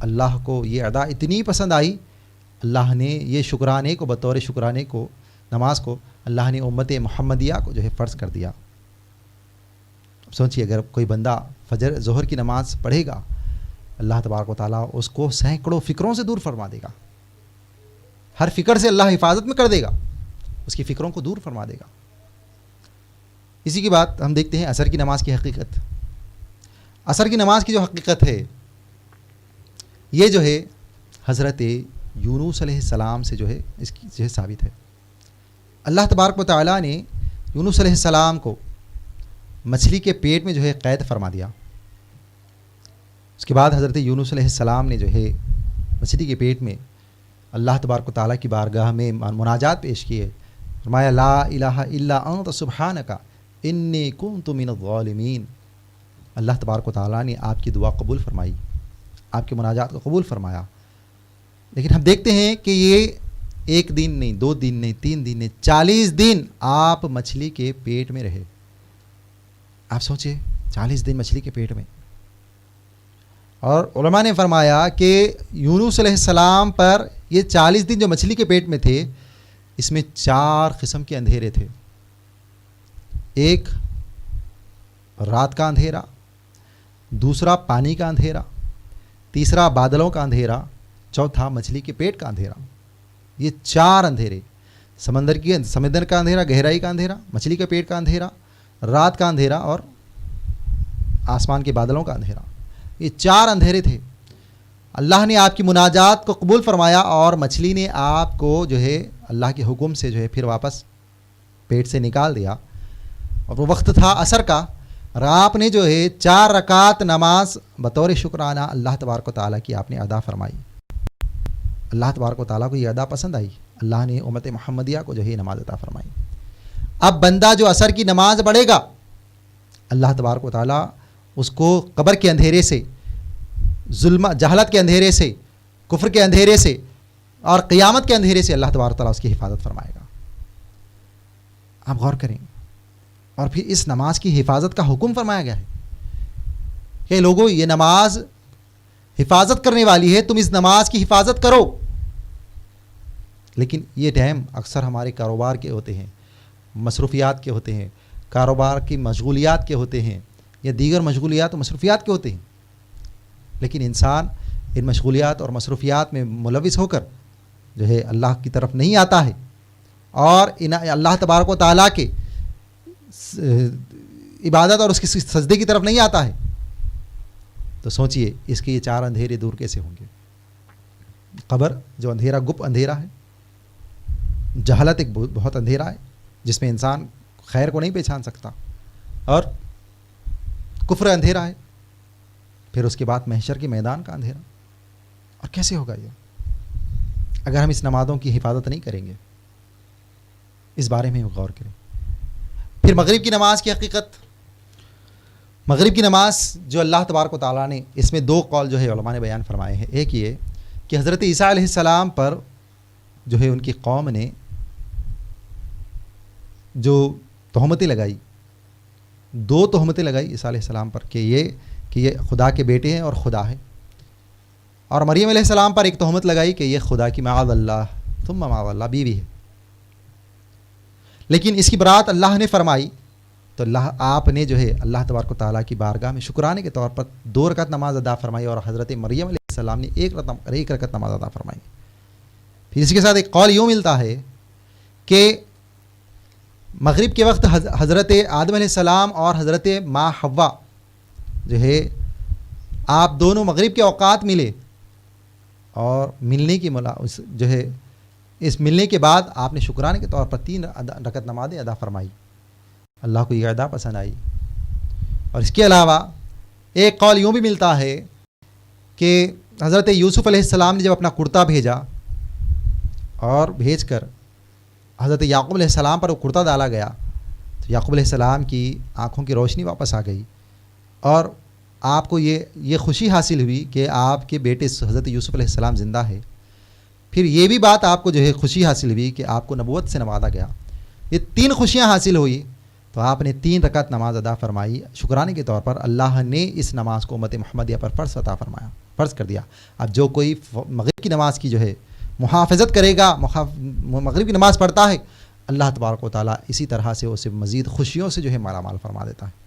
اللہ کو یہ ادا اتنی پسند آئی، اللہ نے یہ شکرانے کو بطور شکرانے کو نماز کو اللہ نے امت محمدیہ کو فرض کر دیا۔ اب سوچیے اگر کوئی بندہ ظہر کی نماز پڑھے گا، اللہ تبارک و تعالیٰ اس کو سینکڑوں فکروں سے دور فرما دے گا، ہر فکر سے اللہ حفاظت میں کر دے گا، اس کی فکروں کو دور فرما دے گا۔ اسی کی بات ہم دیکھتے ہیں عصر کی نماز کی حقیقت۔ عصر کی نماز کی جو حقیقت ہے یہ حضرت یونس علیہ السلام سے اس کی ثابت ہے۔ اللہ تبارک و تعالیٰ نے یونس علیہ السلام کو مچھلی کے پیٹ میں قید فرما دیا۔ اس کے بعد حضرت یونس علیہ السلام نے مچھلی کے پیٹ میں اللہ تبارک و تعالیٰ کی بارگاہ میں مناجات پیش کیے، فرمایا لا الہ الا انت سبحانک انی کنت من الظالمین۔ اللہ تبارک و تعالیٰ نے آپ کی دعا قبول فرمائی، آپ کے مناجات کو قبول فرمایا۔ لیکن ہم دیکھتے ہیں کہ یہ 1 دن نہیں، 2 دن نہیں، 3 دن نہیں، 40 دن آپ مچھلی کے پیٹ میں رہے۔ آپ سوچیں 40 دن مچھلی کے پیٹ میں، اور علماء نے فرمایا کہ یونس علیہ السلام پر یہ 40 دن جو مچھلی کے پیٹ میں تھے، اس میں 4 قسم کے اندھیرے تھے۔ ایک رات کا اندھیرا، دوسرا پانی کا اندھیرا، تیسرا بادلوں کا اندھیرا، چوتھا مچھلی کے پیٹ کا اندھیرا۔ یہ 4 اندھیرے، سمندر کا اندھیرا، گہرائی کا اندھیرا، مچھلی کے پیٹ کا اندھیرا، رات کا اندھیرا اور آسمان کے بادلوں کا اندھیرا، یہ 4 اندھیرے تھے۔ اللہ نے آپ کی مناجات کو قبول فرمایا اور مچھلی نے آپ کو جو ہے اللہ کے حکم سے جو ہے پھر واپس پیٹ سے نکال دیا، اور وہ وقت تھا عصر کا، اور آپ نے جو ہے 4 رکعت نماز بطور شکرانہ اللہ تبارک و تعالیٰ کی آپ نے ادا فرمائی۔ اللہ تبارک و تعالیٰ کو یہ ادا پسند آئی، اللہ نے امت محمدیہ کو جو ہے نماز عطا فرمائی۔ اب بندہ جو عصر کی نماز پڑھے گا، اللہ تبارک و تعالیٰ اس کو قبر کے اندھیرے سے، ظلم جہالت کے اندھیرے سے، کفر کے اندھیرے سے اور قیامت کے اندھیرے سے اللہ تبارک و تعالیٰ اس کی حفاظت فرمائے گا۔ آپ غور کریں، اور پھر اس نماز کی حفاظت کا حکم فرمایا گیا ہے کہ لوگوں یہ نماز حفاظت کرنے والی ہے، تم اس نماز کی حفاظت کرو۔ لیکن یہ ٹائم اکثر ہمارے کاروبار کے ہوتے ہیں، مصروفیات کے ہوتے ہیں، کاروبار کی مشغولیات کے ہوتے ہیں، یا دیگر مشغولیات و مصروفیات کے ہوتے ہیں، لیکن انسان ان مشغولیات اور مصروفیات میں ملوث ہو کر جو ہے اللہ کی طرف نہیں آتا ہے، اور اللہ تبارک و تعالیٰ کے عبادت اور اس کی سجدے کی طرف نہیں آتا ہے، تو سوچئے اس کے یہ 4 اندھیرے دور کیسے ہوں گے۔ قبر جو اندھیرا گپ اندھیرا ہے، جہالت ایک بہت اندھیرا ہے جس میں انسان خیر کو نہیں پہچان سکتا، اور کفر اندھیرا ہے، پھر اس کے بعد محشر کے میدان کا اندھیرا، اور کیسے ہوگا یہ اگر ہم اس نمازوں کی حفاظت نہیں کریں گے؟ اس بارے میں غور کریں۔ پھر مغرب کی نماز کی حقیقت، مغرب کی نماز جو اللہ تبارک و تعالیٰ نے، اس میں 2 قول جو ہے علماء نے بیان فرمائے ہیں۔ ایک یہ کہ حضرت عیسیٰ علیہ السلام پر جو ہے ان کی قوم نے جو تہمتیں لگائی، 2 تہمتیں لگائی عیسیٰ علیہ السلام پر کہ یہ خدا کے بیٹے ہیں اور خدا ہے، اور مریم علیہ السلام پر ایک تہمت لگائی کہ یہ خدا کی معاذ اللہ ثم معاذ اللہ بیوی ہے۔ لیکن اس کی برات اللہ نے فرمائی، تو آپ نے جو ہے اللہ تبارک و تعالیٰ کی بارگاہ میں شکرانے کے طور پر 2 رکعت نماز ادا فرمائی، اور حضرت مریم علیہ السلام نے 1 رکعت نماز ادا فرمائی۔ پھر اس کے ساتھ ایک قول یوں ملتا ہے کہ مغرب کے وقت حضرت آدم علیہ السلام اور حضرت ماں حوا جو ہے آپ دونوں مغرب کے اوقات ملے، اور ملنے کی جو ہے اس ملنے کے بعد آپ نے شکرانے کے طور پر 3 رکعت نمازیں ادا فرمائی۔ اللہ کو یہ ادا پسند آئی۔ اور اس کے علاوہ ایک قول یوں بھی ملتا ہے کہ حضرت یوسف علیہ السلام نے جب اپنا کرتا بھیجا، اور بھیج کر حضرت یعقوب علیہ السلام پر وہ کرتا ڈالا گیا، تو یعقوب علیہ السلام کی آنکھوں کی روشنی واپس آ گئی، اور آپ کو یہ خوشی حاصل ہوئی کہ آپ کے بیٹے حضرت یوسف علیہ السلام زندہ ہے۔ پھر یہ بھی بات آپ کو جو ہے خوشی حاصل ہوئی کہ آپ کو نبوت سے نوازا گیا۔ یہ 3 خوشیاں حاصل ہوئی، تو آپ نے 3 رکعت نماز ادا فرمائی شکرانے کے طور پر۔ اللہ نے اس نماز کو امت محمدیہ پر فرض کر دیا۔ اب جو کوئی مغرب کی نماز کی جو ہے محافظت کرے گا، مغرب کی نماز پڑھتا ہے، اللہ تبارک و تعالیٰ اسی طرح سے اسے مزید خوشیوں سے جو ہے مالا مال فرما دیتا ہے۔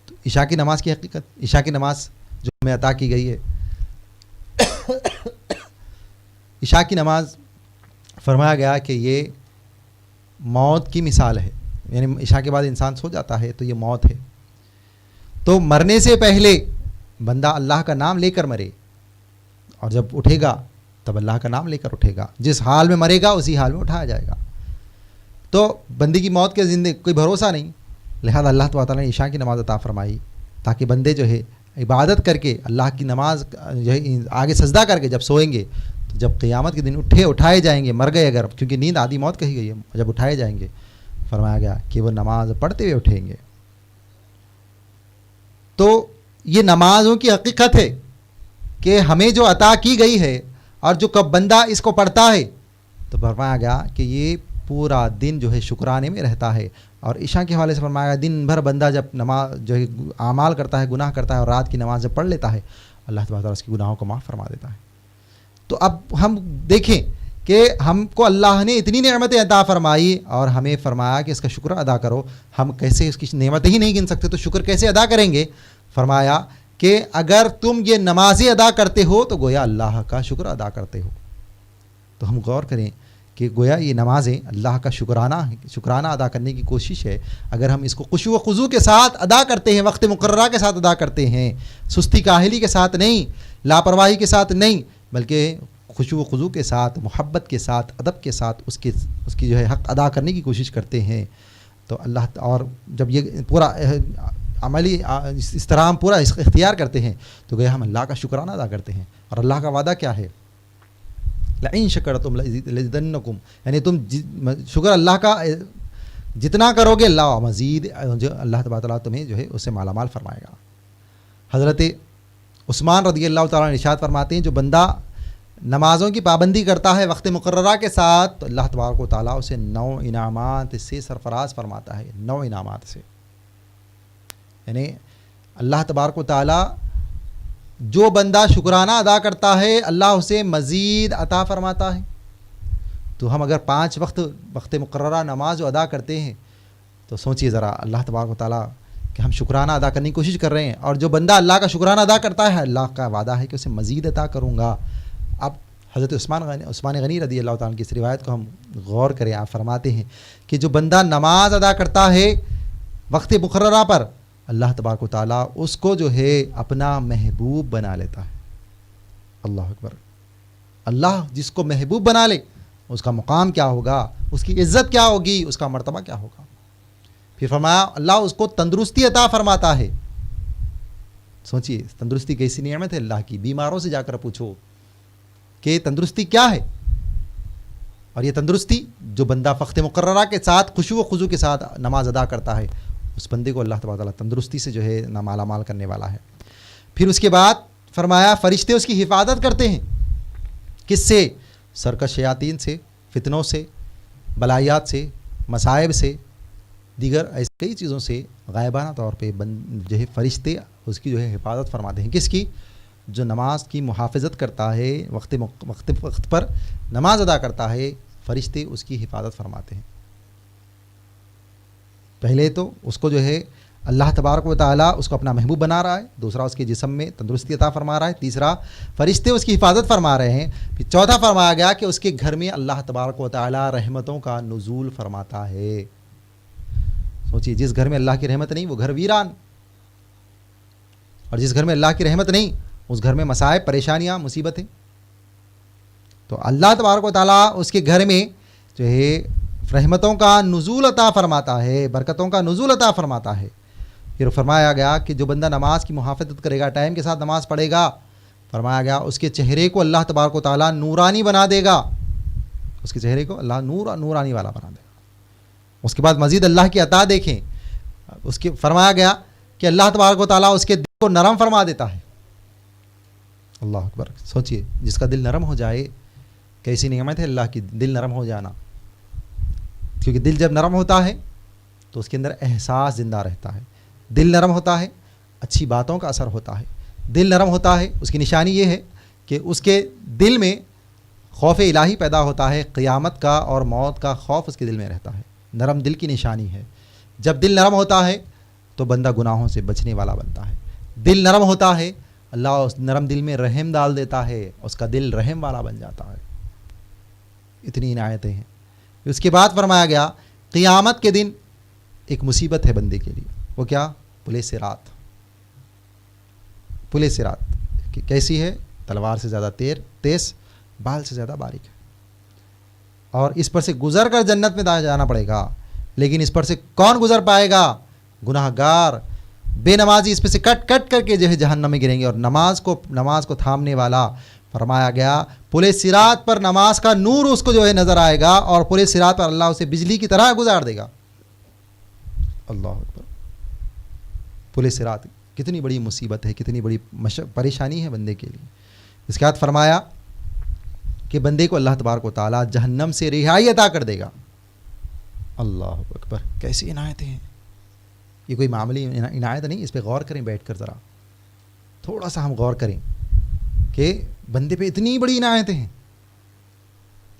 تو عشاء کی نماز کی حقیقت، عشاء کی نماز جو ہمیں عطا کی گئی ہے، عشاء کی نماز فرمایا گیا کہ یہ موت کی مثال ہے، یعنی عشاء کے بعد انسان سو جاتا ہے تو یہ موت ہے۔ تو مرنے سے پہلے بندہ اللہ کا نام لے کر مرے، اور جب اٹھے گا تب اللہ کا نام لے کر اٹھے گا، جس حال میں مرے گا اسی حال میں اٹھایا جائے گا۔ تو بندے کی موت کے زندگی کوئی بھروسہ نہیں، لہذا اللہ تعالیٰ نے عشاء کی نماز عطا فرمائی تاکہ بندے جو ہے عبادت کر کے اللہ کی نماز جو ہے آگے سجدہ کر کے جب سوئیں گے، تو جب قیامت کے دن اٹھائے جائیں گے، مر گئے اگر، کیونکہ نیند آدھی موت کہی گئی ہے، جب اٹھائے جائیں گے فرمایا گیا کہ وہ نماز پڑھتے ہوئے اٹھیں گے۔ تو یہ نمازوں کی حقیقت ہے کہ ہمیں جو عطا کی گئی ہے، اور جو کب بندہ اس کو پڑھتا ہے تو فرمایا گیا کہ یہ پورا دن جو ہے شکرانے میں رہتا ہے۔ اور عشاء کے حوالے سے فرمایا گیا دن بھر بندہ جب نماز جو ہے اعمال کرتا ہے، گناہ کرتا ہے، اور رات کی نماز جب پڑھ لیتا ہے، اللہ تبارک تعالیٰ اس کے گناہوں کو معاف فرما دیتا ہے۔ تو اب ہم دیکھیں کہ ہم کو اللہ نے اتنی نعمتیں عطا فرمائی، اور ہمیں فرمایا کہ اس کا شکر ادا کرو۔ ہم کیسے اس کی نعمتیں ہی نہیں گن سکتے تو شکر کیسے ادا کریں گے؟ فرمایا کہ اگر تم یہ نمازیں ادا کرتے ہو تو گویا اللہ کا شکر ادا کرتے ہو۔ تو ہم غور کریں کہ گویا یہ نمازیں اللہ کا شکرانہ ادا کرنے کی کوشش ہے. اگر ہم اس کو خشوع و خضوع کے ساتھ ادا کرتے ہیں، وقت مقررہ کے ساتھ ادا کرتے ہیں، سستی کاہلی کے ساتھ نہیں، لاپرواہی کے ساتھ نہیں، بلکہ خشوع و خضوع کے ساتھ، محبت کے ساتھ، ادب کے ساتھ اس کی جو ہے حق ادا کرنے کی کوشش کرتے ہیں، تو اللہ اور جب یہ پورا عملی اس طرح ہم پورا اختیار کرتے ہیں تو گویا ہم اللہ کا شکرانہ ادا کرتے ہیں. اور اللہ کا وعدہ کیا ہے؟ لئن شکرتم لازیدنکم، یعنی تم شکر اللہ کا جتنا کرو گے اللہ مزید اللہ تبارک تعالیٰ تمہیں جو ہے اس سے مالا مال فرمائے گا. حضرت عثمان رضی اللہ تعالیٰ عنہ ارشاد فرماتے ہیں جو بندہ نمازوں کی پابندی کرتا ہے وقت مقررہ کے ساتھ تو اللہ تبارک و تعالیٰ اسے 9 انعامات سے سرفراز فرماتا ہے. 9 انعامات سے، یعنی اللہ تبارک و تعالیٰ جو بندہ شکرانہ ادا کرتا ہے اللہ اسے مزید عطا فرماتا ہے. تو ہم اگر 5 وقت مقررہ نماز جو ادا کرتے ہیں تو سوچئے ذرا اللہ تبارک و تعالیٰ کہ ہم شکرانہ ادا کرنے کی کوشش کر رہے ہیں، اور جو بندہ اللہ کا شکرانہ ادا کرتا ہے اللہ کا وعدہ ہے کہ اسے مزید عطا کروں گا. اب حضرت عثمان غنی رضی اللہ تعالیٰ کی اس روایت کو ہم غور کریں. آپ فرماتے ہیں کہ جو بندہ نماز ادا کرتا ہے وقت مقررہ پر اللہ تبارک و تعالیٰ اس کو جو ہے اپنا محبوب بنا لیتا ہے. اللہ اکبر. اللہ جس کو محبوب بنا لے اس کا مقام کیا ہوگا، اس کی عزت کیا ہوگی، اس کا مرتبہ کیا ہوگا. پھر فرمایا اللہ اس کو تندرستی عطا فرماتا ہے. سوچئے تندرستی کیسی نعمت ہے اللہ کی. بیماروں سے جا کر پوچھو کہ تندرستی کیا ہے، اور یہ تندرستی جو بندہ وقت مقررہ کے ساتھ خشوع و خضوع کے ساتھ نماز ادا کرتا ہے اس بندے کو اللہ تبارک و تعالیٰ تندرستی سے جو ہے مالا مال کرنے والا ہے. پھر اس کے بعد فرمایا فرشتے اس کی حفاظت کرتے ہیں. کس سے؟ سرکش شیاطین سے، فتنوں سے، بلائیات سے، مصائب سے، دیگر ایسی کئی چیزوں سے غائبانہ طور پہ جو ہے فرشتے اس کی جو ہے حفاظت فرماتے ہیں. کس کی؟ جو نماز کی محافظت کرتا ہے، وقت پر نماز ادا کرتا ہے، فرشتے اس کی حفاظت فرماتے ہیں. پہلے تو اس کو جو ہے اللہ تبارک و تعالیٰ اس کو اپنا محبوب بنا رہا ہے، دوسرا اس کے جسم میں تندرستی عطا فرما رہا ہے، تیسرا فرشتے اس کی حفاظت فرما رہے ہیں. پھر چوتھا فرمایا گیا کہ اس کے گھر میں اللہ تبارک و تعالیٰ رحمتوں کا نزول فرماتا ہے. سوچیے جس گھر میں اللہ کی رحمت نہیں وہ گھر ویران، اور جس گھر میں اللہ کی رحمت نہیں اس گھر میں مصائب، پریشانیاں، مصیبتیں. تو اللہ تبارک و تعالیٰ اس کے گھر میں جو ہے رحمتوں کا نزول عطا فرماتا ہے، برکتوں کا نزول عطا فرماتا ہے. پھر فرمایا گیا کہ جو بندہ نماز کی محافظت کرے گا، ٹائم کے ساتھ نماز پڑھے گا، فرمایا گیا اس کے چہرے کو اللہ تبارک و تعالیٰ نورانی بنا دے گا. اس کے چہرے کو اللہ نورانی والا بنا دے گا. اس کے بعد مزید اللہ کی عطا دیکھیں، اس کے فرمایا گیا کہ اللہ تبارک و تعالیٰ اس کے دل کو نرم فرما دیتا ہے. اللہ اکبر. سوچئے جس کا دل نرم ہو جائے کیسی نعمت ہے اللہ کی، دل نرم ہو جانا. کیونکہ دل جب نرم ہوتا ہے تو اس کے اندر احساس زندہ رہتا ہے. دل نرم ہوتا ہے اچھی باتوں کا اثر ہوتا ہے. دل نرم ہوتا ہے اس کی نشانی یہ ہے کہ اس کے دل میں خوف الہی پیدا ہوتا ہے. قیامت کا اور موت کا خوف اس کے دل میں رہتا ہے. نرم دل کی نشانی ہے. جب دل نرم ہوتا ہے تو بندہ گناہوں سے بچنے والا بنتا ہے. دل نرم ہوتا ہے اللہ اس نرم دل میں رحم ڈال دیتا ہے، اس کا دل رحم والا بن جاتا ہے. اتنی عنایتیں ہیں. اس کے بعد فرمایا گیا قیامت کے دن ایک مصیبت ہے بندے کے لیے. وہ کیا؟ پلِ صراط. پلِ صراط کیسی ہے؟ تلوار سے زیادہ تیز، بال سے زیادہ باریک ہے، اور اس پر سے گزر کر جنت میں جانا پڑے گا. لیکن اس پر سے کون گزر پائے گا؟ گناہ گار، بے نمازی اس پہ سے کٹ کر کے جو ہے جہنم میں گریں گے. اور نماز کو تھامنے والا فرمایا گیا پلِ صراط پر نماز کا نور اس کو جو ہے نظر آئے گا، اور پلِ صراط پر اللہ اسے بجلی کی طرح گزار دے گا. اللہ اکبر. پلِ صراط کتنی بڑی مصیبت ہے، کتنی بڑی پریشانی ہے بندے کے لیے. اس کے بعد فرمایا کہ بندے کو اللہ تبارک و تعالیٰ جہنم سے رہائی عطا کر دے گا. اللہ اکبر. کیسی عنایتیں ہیں. یہ کوئی معمولی عنایت نہیں. اس پہ غور کریں بیٹھ کر، ذرا تھوڑا سا ہم غور کریں کہ بندے پہ اتنی بڑی عنایتیں ہیں،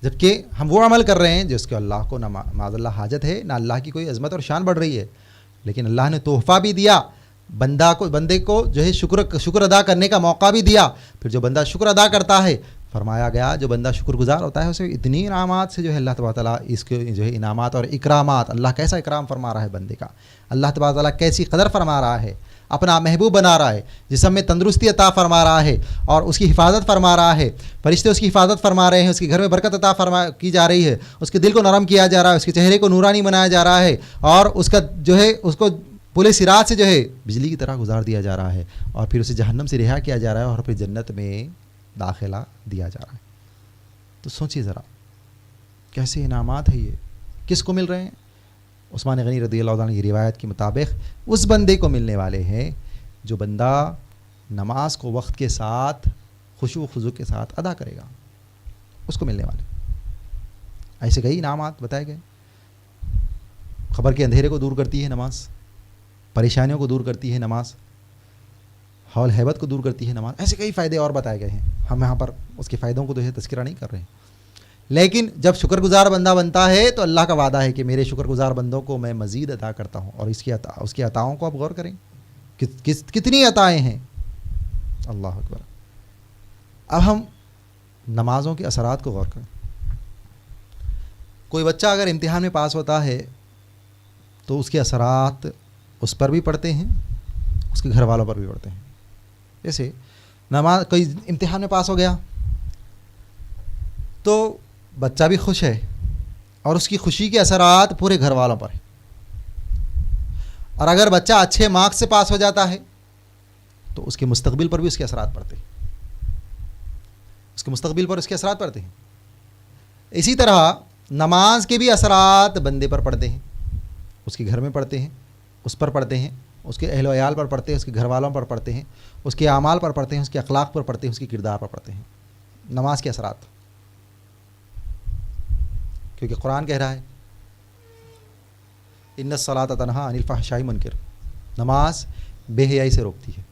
جبکہ ہم وہ عمل کر رہے ہیں جس کے اللہ کو نہ معاذ اللہ حاجت ہے، نہ اللہ کی کوئی عظمت اور شان بڑھ رہی ہے. لیکن اللہ نے تحفہ بھی دیا، بندے کو جو ہے شکر ادا کرنے کا موقع بھی دیا. پھر جو بندہ شکر ادا کرتا ہے فرمایا گیا جو بندہ شکر گزار ہوتا ہے اسے اتنی انعامات سے جو ہے اللہ تبارک تعالیٰ اس کے جو ہے انعامات اور اکرامات، اللہ کیسا اکرام فرما رہا ہے بندے کا، اللہ تبارک تعالیٰ کیسی قدر فرما رہا ہے، اپنا محبوب بنا رہا ہے، جسم میں تندرستی عطا فرما رہا ہے اور اس کی حفاظت فرما رہا ہے، فرشتے اس کی حفاظت فرما رہے ہیں، اس کے گھر میں برکت عطا کی جا رہی ہے، اس کے دل کو نرم کیا جا رہا ہے، اس کے چہرے کو نورانی بنایا جا رہا ہے، اور اس کا جو ہے اس کو پورے صراط سے جو ہے بجلی کی طرح گزار دیا جا رہا ہے، اور پھر اسے جہنم سے رہا کیا جا رہا ہے، اور پھر جنت میں داخلہ دیا جا رہا ہے۔ تو سوچیے ذرا کیسے انعامات ہے، یہ کس کو مل رہے ہیں؟ عثمان غنی رضی اللہ عنہ کی روایت کے مطابق اس بندے کو ملنے والے ہیں جو بندہ نماز کو وقت کے ساتھ خشوع و خضوع کے ساتھ ادا کرے گا، اس کو ملنے والے ایسے کئی انعامات بتائے گئے۔ خبر کے اندھیرے کو دور کرتی ہے نماز، پریشانیوں کو دور کرتی ہے نماز، حول ہیبت کو دور کرتی ہے نماز، ایسے کئی فائدے اور بتائے گئے ہیں۔ ہم یہاں پر اس کے فائدوں کو جو ہے تذکرہ نہیں کر رہے ہیں، لیکن جب شکر گزار بندہ بنتا ہے تو اللہ کا وعدہ ہے کہ میرے شکر گزار بندوں کو میں مزید عطا کرتا ہوں، اور اس کی عطاؤں کو آپ غور کریں، کتنی عطائیں ہیں، اللہ اکبر۔ اب ہم نمازوں کے اثرات کو غور کریں۔ کوئی بچہ اگر امتحان میں پاس ہوتا ہے تو اس کے اثرات اس پر بھی پڑتے ہیں، اس کے گھر والوں پر بھی پڑتے ہیں۔ جیسے نماز، کوئی امتحان میں پاس ہو گیا تو بچہ بھی خوش ہے، اور اس کی خوشی کے اثرات پورے گھر والوں پر ہیں۔ اور اگر بچہ اچھے مارکس سے پاس ہو جاتا ہے تو اس کے مستقبل پر بھی اس کے اثرات پڑتے ہیں، اس کے مستقبل پر اس کے اثرات پڑتے ہیں۔ اسی طرح نماز کے بھی اثرات بندے پر پڑتے ہیں، اس کے گھر میں پڑتے ہیں، اس پر پڑتے ہیں، اس کے اہل و عیال پر پڑتے ہیں، اس کے گھر والوں پر پڑتے ہیں، اس کے اعمال پر پڑتے ہیں، اس کے اخلاق پر پڑتے ہیں، اس کے کردار پر پڑتے ہیں نماز کے اثرات۔ کیونکہ قرآن کہہ رہا ہے ان الصلاۃ تنہا عن الفحشاء والمنکر، نماز بے حیائی سے روکتی ہے۔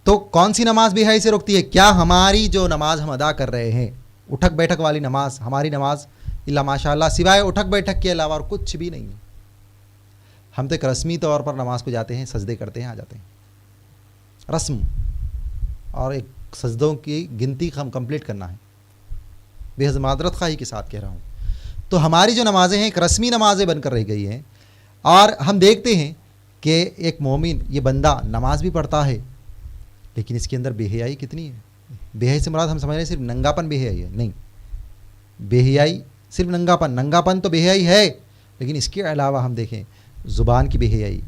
تو کون سی نماز بے حیائی سے روکتی ہے؟ کیا ہماری جو نماز ہم ادا کر رہے ہیں، اٹھک بیٹھک والی نماز، ہماری نماز الا ماشاء اللہ سوائے اٹھک بیٹھک کے علاوہ اور کچھ بھی نہیں ہے۔ ہم تو ایک رسمی طور پر نماز کو جاتے ہیں، سجدے کرتے ہیں، آ جاتے ہیں، رسم، اور ایک سجدوں کی گنتی ہم کمپلیٹ کرنا ہے، بے حد معذرت خواہی کے ساتھ کہہ رہا ہوں۔ تو ہماری جو نمازیں ہیں ایک رسمی نمازیں بن کر رہ گئی ہیں، اور ہم دیکھتے ہیں کہ ایک مومن، یہ بندہ نماز بھی پڑھتا ہے لیکن اس کے اندر بے حیائی کتنی ہے۔ بے حیائی سے مراد ہم سمجھ رہے ہیں صرف ننگاپن بے حیائی ہے، نہیں، بے حیائی صرف ننگاپن تو بے حیائی ہے، لیکن اس کے علاوہ ہم دیکھیں زبان کی بے حیائی،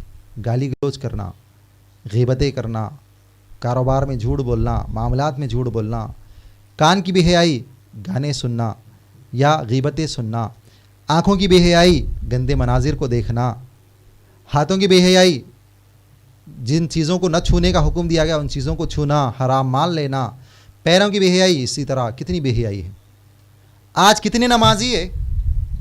گالی گلوچ کرنا، غیبتیں کرنا، کاروبار میں جھوٹ بولنا، معاملات میں جھوٹ بولنا، کان کی بے حیائی، گانے سننا یا غیبتیں سننا، آنکھوں کی بے حیائی، گندے مناظر کو دیکھنا، ہاتھوں کی بے حیائی، جن چیزوں کو نہ چھونے کا حکم دیا گیا ان چیزوں کو چھونا، حرام مال لینا، پیروں کی بے حیائی، اسی طرح کتنی بے حیائی ہے۔ آج کتنے نمازی ہے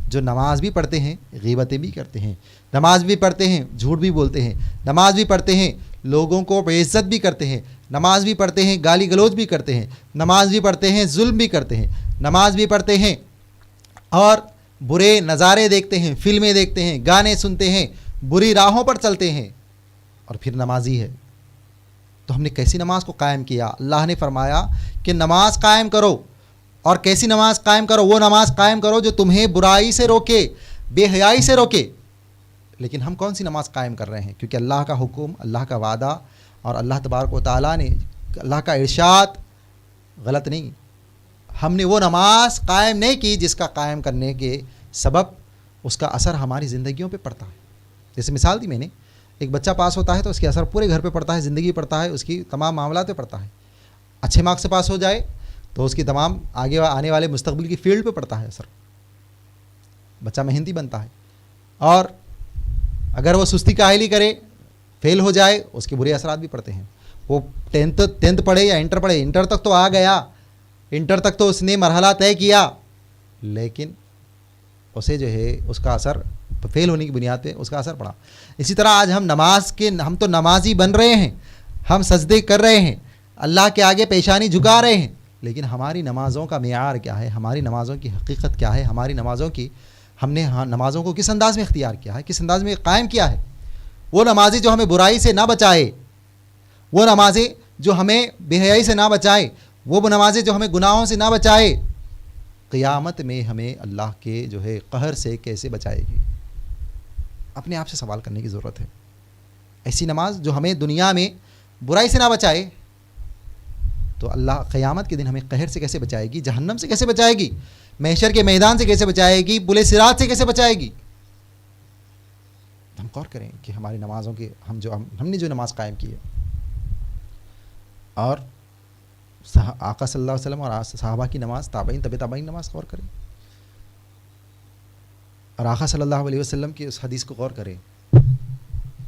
جو نماز بھی پڑھتے ہیں، غیبتیں بھی کرتے ہیں، نماز بھی پڑھتے ہیں، جھوٹ بھی بولتے ہیں، نماز بھی پڑھتے ہیں، لوگوں کو بے عزت بھی کرتے ہیں، نماز بھی پڑھتے ہیں، گالی گلوچ بھی کرتے ہیں، نماز بھی پڑھتے ہیں، ظلم بھی کرتے ہیں، نماز بھی پڑھتے ہیں اور برے نظارے دیکھتے ہیں، فلمیں دیکھتے ہیں، گانے سنتے ہیں، بری راہوں پر چلتے ہیں، اور پھر نمازی ہے۔ تو ہم نے کیسی نماز کو قائم کیا؟ اللہ نے فرمایا کہ نماز قائم کرو، اور کیسی نماز قائم کرو؟ وہ نماز قائم کرو جو تمہیں برائی سے روکے، بے حیائی سے روکے۔ لیکن ہم کون سی نماز قائم کر رہے ہیں؟ کیونکہ اللہ کا حکم، اللہ کا وعدہ اور اللہ تبارک و تعالیٰ نے، اللہ کا ارشاد غلط نہیں۔ ہم نے وہ نماز قائم نہیں کی جس کا قائم کرنے کے سبب اس کا اثر ہماری زندگیوں پہ پڑتا ہے۔ جیسے مثال دی میں نے، ایک بچہ پاس ہوتا ہے تو اس کے اثر پورے گھر پہ پڑتا ہے، زندگی پڑتا ہے، اس کی تمام معاملات پہ پڑتا ہے۔ اچھے مارکس سے پاس ہو جائے تو اس کی تمام آگے آنے والے مستقبل کی فیلڈ پہ پڑتا ہے اثر، بچہ محنتی بنتا ہے۔ اور اگر وہ سستی کاہلی کرے، فیل ہو جائے، اس کے برے اثرات بھی پڑتے ہیں۔ وہ ٹینتھ پڑھے یا انٹر پڑھے، انٹر تک تو آ گیا، انٹر تک تو اس نے مرحلہ طے کیا، لیکن اسے جو ہے اس کا اثر فیل ہونے کی بنیاد پہ اس کا اثر پڑا۔ اسی طرح آج ہم تو نمازی بن رہے ہیں، ہم سجدے کر رہے ہیں، اللہ کے آگے پیشانی جھکا رہے ہیں، لیکن ہماری نمازوں کا معیار کیا ہے؟ ہماری نمازوں کی حقیقت کیا ہے؟ ہماری نمازوں کی ہم نے نمازوں کو کس انداز میں اختیار کیا ہے، کس انداز میں قائم کیا ہے؟ وہ نمازی جو ہمیں برائی سے نہ بچائے، وہ نمازی جو ہمیں بے حیائی سے نہ بچائے، وہ نمازیں جو ہمیں گناہوں سے نہ بچائے، قیامت میں ہمیں اللہ کے جو ہے قہر سے کیسے بچائے گی؟ اپنے آپ سے سوال کرنے کی ضرورت ہے۔ ایسی نماز جو ہمیں دنیا میں برائی سے نہ بچائے تو اللہ قیامت کے دن ہمیں قہر سے کیسے بچائے گی، جہنم سے کیسے بچائے گی، محشر کے میدان سے کیسے بچائے گی، پل صراط سے کیسے بچائے گی؟ ہم غور کریں کہ ہماری نمازوں کے ہم نے جو نماز قائم کی ہے، اور آقا صلی اللہ علیہ وسلم اور صحابہ کی نماز، تابعین، طب تابعین نماز غور کریں، اور آقا صلی اللہ علیہ وسلم کی اس حدیث کو غور کریں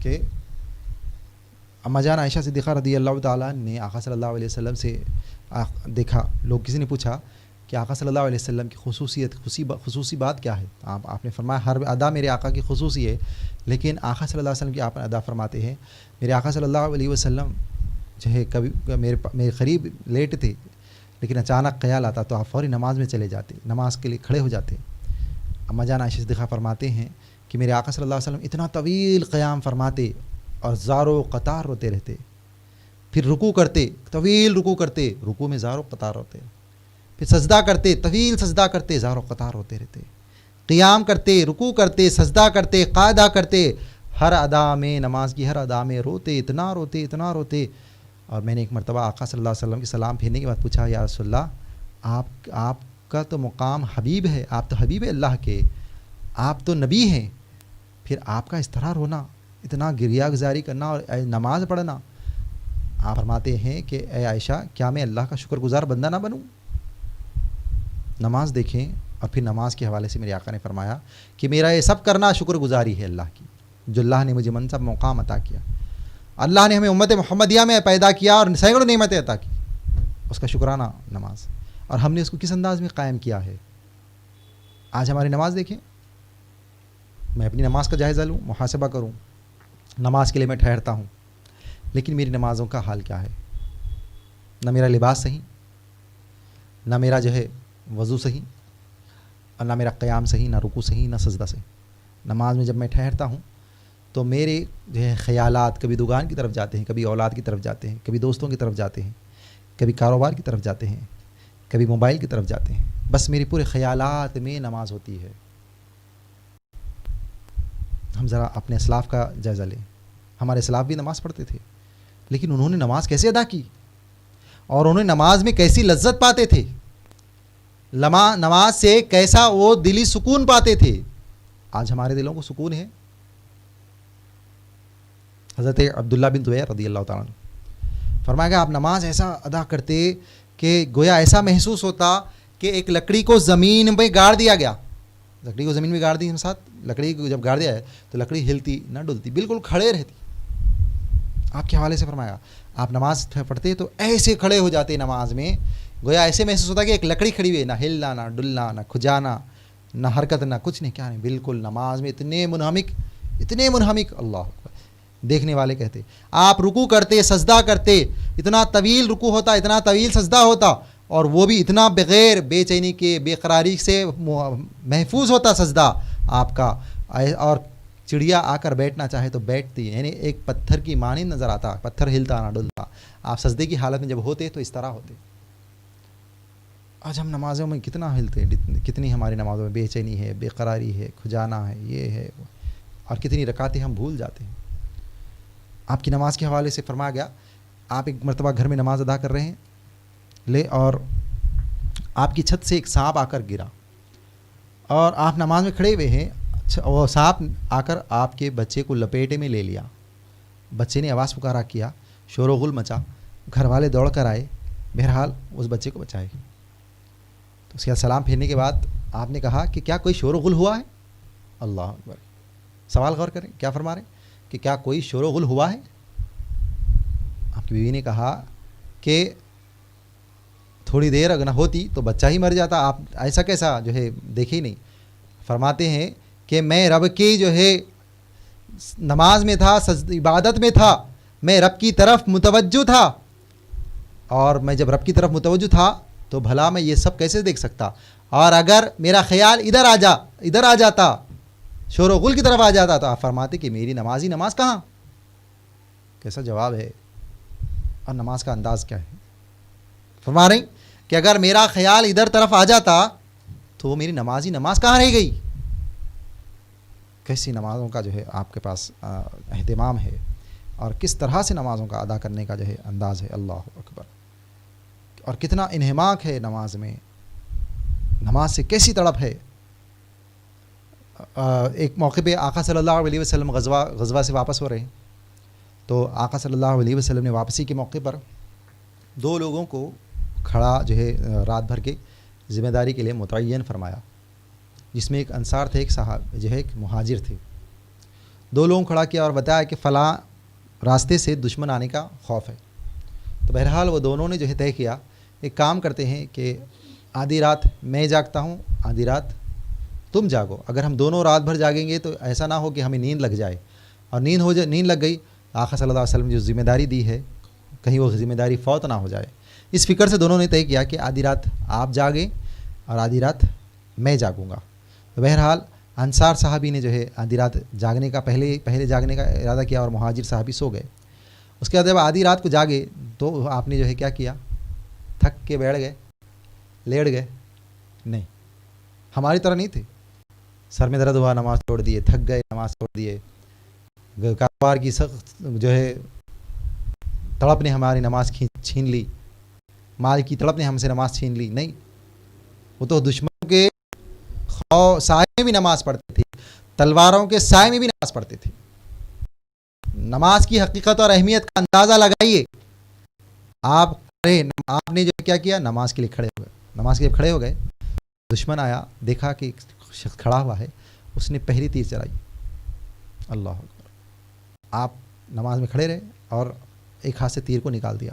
کہ اما جان عائشہ صدیقہ رضی اللہ تعالیٰ نے آقا صلی اللہ علیہ وسلم سے دیکھا، کسی نے پوچھا کہ آقا صلی اللہ علیہ وسلم کی خصوصی بات کیا ہے؟ آپ نے فرمایا ہر ادا میرے آقا کی خصوصی ہے، لیکن آقا صلی اللہ علیہ وسلم کی آپ ادا فرماتے ہیں میرے آقا صلی اللہ علیہ وسلم جو ہے کبھی میرے قریب لیٹ تھے، لیکن اچانک خیال آتا تو آپ فوری نماز میں چلے جاتے، نماز کے لیے کھڑے ہو جاتے۔ اما جان عائشہ صدیقہ فرماتے ہیں کہ میرے آقا صلی اللہ علیہ وسلم اتنا طویل قیام فرماتے اور زارو قطار روتے رہتے، پھر رکوع کرتے، طویل رکوع کرتے، رکوع میں زارو قطار روتے، پھر سجدہ کرتے، طویل سجدہ کرتے، زارو قطار ہوتے رہتے، قیام کرتے، رکوع کرتے، سجدہ کرتے، قاعدہ کرتے، ہر ادا میں، نماز کی ہر ادا میں روتے، اتنا روتے۔ اور میں نے ایک مرتبہ آقا صلی اللہ علیہ وسلم کے سلام پھیرنے کے بعد پوچھا، یا رسول اللہ، آپ کا تو مقام حبیب ہے، آپ تو حبیب اللہ کے، آپ تو نبی ہیں، پھر آپ کا اس طرح رونا، اتنا گریہ گزاری کرنا اور نماز پڑھنا؟ آپ فرماتے ہیں کہ اے عائشہ، کیا میں اللہ کا شکر گزار بندہ نہ بنوں؟ نماز دیکھیں، اور پھر نماز کے حوالے سے میرے آقا نے فرمایا کہ میرا یہ سب کرنا شکر گزاری ہے اللہ کی، جو اللہ نے مجھے منصب مقام عطا کیا، اللہ نے ہمیں امت محمدیہ میں پیدا کیا اور سینکڑوں نعمتیں عطا کی، اس کا شکرانہ نماز، اور ہم نے اس کو کس انداز میں قائم کیا ہے۔ آج ہماری نماز دیکھیں، میں اپنی نماز کا جائزہ لوں، محاسبہ کروں، نماز کے لیے میں ٹھہرتا ہوں، لیکن میری نمازوں کا حال کیا ہے؟ نہ میرا لباس صحیح، نہ میرا جو ہے وضو صحیح، اور نہ میرا قیام صحیح، نہ رکوع صحیح، نہ سجدہ صحیح۔ نماز میں جب میں ٹھہرتا ہوں تو میرے جو ہے خیالات کبھی دکان کی طرف جاتے ہیں، کبھی اولاد کی طرف جاتے ہیں، کبھی دوستوں کی طرف جاتے ہیں، کبھی کاروبار کی طرف جاتے ہیں، کبھی موبائل کی طرف جاتے ہیں، بس میری پورے خیالات میں نماز ہوتی ہے۔ ہم ذرا اپنے اسلاف کا جائزہ لیں، ہمارے اسلاف بھی نماز پڑھتے تھے، لیکن انہوں نے نماز کیسے ادا کی، اور انہوں نے نماز میں کیسی لذت پاتے تھے، نماز سے کیسا وہ دلی سکون پاتے تھے۔ آج ہمارے دلوں کو سکون ہے؟ حضرت عبداللہ بن زبیر رضی اللہ تعالیٰ عنہ فرمایا کہ آپ نماز ایسا ادا کرتے کہ گویا ایسا محسوس ہوتا کہ ایک لکڑی کو زمین میں گاڑ دیا گیا، لکڑی کو زمین میں گاڑ دی، ساتھ لکڑی کو جب گاڑ دیا ہے تو لکڑی ہلتی نہ ڈلتی، بالکل کھڑے رہتی۔ آپ کے حوالے سے فرمایا آپ نماز پڑھتے تو ایسے کھڑے ہو جاتے نماز میں، گویا ایسے محسوس ہوتا کہ ایک لکڑی کھڑی ہوئی ہے، نہ ہلنا، نہ ڈلنا، نہ کھجانا، نہ حرکت، نہ کچھ نہیں، کیا نہیں، بالکل نماز میں اتنے منہمک، اللہ اکبر۔ دیکھنے والے کہتے آپ رکوع کرتے، سجدہ کرتے، اتنا طویل رکوع ہوتا، اتنا طویل سجدہ ہوتا، اور وہ بھی اتنا بغیر بے چینی کے، بے قراری سے محفوظ ہوتا سجدہ آپ کا، اور چڑیا آ کر بیٹھنا چاہے تو بیٹھتی، یعنی ایک پتھر کی مانند نظر آتا، پتھر ہلتا نہ ڈلتا۔ آپ سجدے کی حالت میں جب ہوتے تو اس طرح ہوتے۔ آج ہم نمازوں میں کتنا ہلتے، کتنی ہماری نمازوں میں بے چینی ہے، بے قراری ہے، کھجانا ہے، یہ ہے، اور کتنی رکعتیں ہم بھول جاتے ہیں۔ آپ کی نماز کے حوالے سے فرمایا گیا، آپ ایک مرتبہ گھر میں نماز ادا کر رہے ہیں اور آپ کی چھت سے ایک سانپ آ کر گرا، اور آپ نماز میں کھڑے ہوئے ہیں، وہ سانپ آ کر آپ کے بچے کو لپیٹے میں لے لیا، بچے نے آواز پکارا کیا، شور و غل مچا، گھر والے دوڑ کر آئے، بہرحال اس بچے کو بچائے۔ تو اس کے بعد سلام پھیرنے کے بعد آپ نے کہا کہ کیا کوئی شور و غل ہوا ہے؟ اللہ اکبر، سوال غور کریں، کیا فرما رہے ہیں کہ کیا کوئی شور و غل ہوا ہے؟ آپ کی بیوی نے کہا کہ تھوڑی دیر اگر نہ ہوتی تو بچہ ہی مر جاتا، آپ ایسا کیسا جو ہے دیکھے ہی نہیں۔ فرماتے ہیں کہ میں رب کی جو ہے نماز میں تھا، عبادت میں تھا، میں رب کی طرف متوجہ تھا، اور میں جب رب کی طرف متوجہ تھا تو بھلا میں یہ سب کیسے دیکھ سکتا، اور اگر میرا خیال ادھر آ جاتا، شور و غل کی طرف آ جاتا، تو آپ فرماتے کہ میری نماز کہاں؟ کیسا جواب ہے، اور نماز کا انداز کیا ہے۔ فرما رہے ہیں کہ اگر میرا خیال ادھر طرف آ جاتا تو وہ میری نماز کہاں رہ گئی. کیسی نمازوں کا جو ہے آپ کے پاس اہتمام ہے اور کس طرح سے نمازوں کا ادا کرنے کا جو ہے انداز ہے. اللہ اکبر. اور کتنا انہماک ہے نماز میں, نماز سے کیسی تڑپ ہے. ایک موقع پہ آقا صلی اللہ علیہ وسلم غزوہ سے واپس ہو رہے ہیں, تو آقا صلی اللہ علیہ وسلم نے واپسی کے موقع پر 2 لوگوں کو کھڑا جو ہے رات بھر کے ذمہ داری کے لیے متعین فرمایا, جس میں ایک انصار تھے, ایک صحابہ جو ہے ایک مہاجر تھے. 2 لوگوں کھڑا کیا اور بتایا کہ فلاں راستے سے دشمن آنے کا خوف ہے. تو بہرحال وہ دونوں نے جو ہے طے کیا, ایک کام کرتے ہیں کہ آدھی رات میں جاگتا ہوں, آدھی رات تم جاگو. اگر ہم دونوں رات بھر جاگیں گے تو ایسا نہ ہو کہ ہمیں نیند لگ جائے, اور نیند لگ گئی, آقا صلی اللہ علیہ وسلم جو ذمہ داری دی ہے کہیں وہ ذمہ داری فوت نہ ہو جائے. اس فکر سے دونوں نے طے کیا کہ آدھی رات آپ جاگیں اور آدھی رات میں جاگوں گا. تو بہرحال انصار صحابی نے جو ہے آدھی رات جاگنے کا پہلے جاگنے کا ارادہ کیا اور مہاجر صحابی سو گئے. اس کے بعد جب آدھی رات کو جاگے تو آپ نے جو ہے کیا کیا, تھک کے بیٹھ گئے, لیٹ گئے. نہیں, ہماری طرح نہیں تھے. سر میں درد ہوا, نماز چھوڑ دیے, تھک گئے, نماز چھوڑ دیے. کاروبار کی سخت جو ہے تڑپ نے ہماری نماز چھین لی, مال کی تڑپ نے ہم سے نماز چھین لی. نہیں, وہ تو دشمنوں کے سائے میں بھی نماز پڑھتے تھے, تلواروں کے سائے میں بھی نماز پڑھتے تھے. نماز کی حقیقت اور اہمیت کا اندازہ لگائیے. آپ نے جو کیا کیا, نماز کے لیے کھڑے ہو گئے. نماز کے لیے کھڑے ہو گئے, دشمن آیا, دیکھا کہ ایک شخص کھڑا ہوا ہے, اس نے پہلی تیر چلائی. اللہ اکبر. آپ نماز میں کھڑے رہے اور ایک ہاتھ سے تیر کو نکال دیا.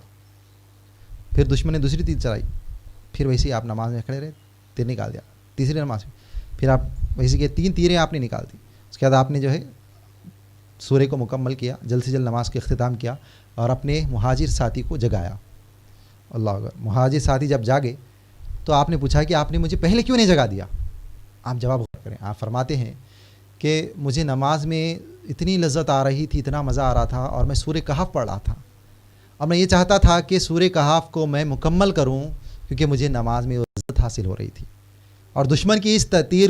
پھر دشمن نے دوسری تیر چلائی, پھر ویسے ہی آپ نماز میں کھڑے رہے, تیر نکال دیا. تیسری نماز میں پھر آپ ویسے کہ 3 تیریں آپ نے نکال دی. اس کے بعد آپ نے جو ہے سورے کو مکمل کیا, جلد سے جلد نماز کا اختتام کیا اور اپنے مہاجر ساتھی کو جگایا. اللہ اکبر. مہاجر ساتھی جب جاگے تو آپ نے پوچھا کہ آپ نے مجھے پہلے کیوں نہیں جگا دیا. آپ جواب غور کریں. آپ فرماتے ہیں کہ مجھے نماز میں اتنی لذت آ رہی تھی, اتنا مزہ آ رہا تھا, اور میں سورہ کہف پڑھ رہا تھا, اور میں یہ چاہتا تھا کہ سورہ کہف کو میں مکمل کروں, کیونکہ مجھے نماز میں وہ لذت حاصل ہو رہی تھی. اور دشمن کی اس تیر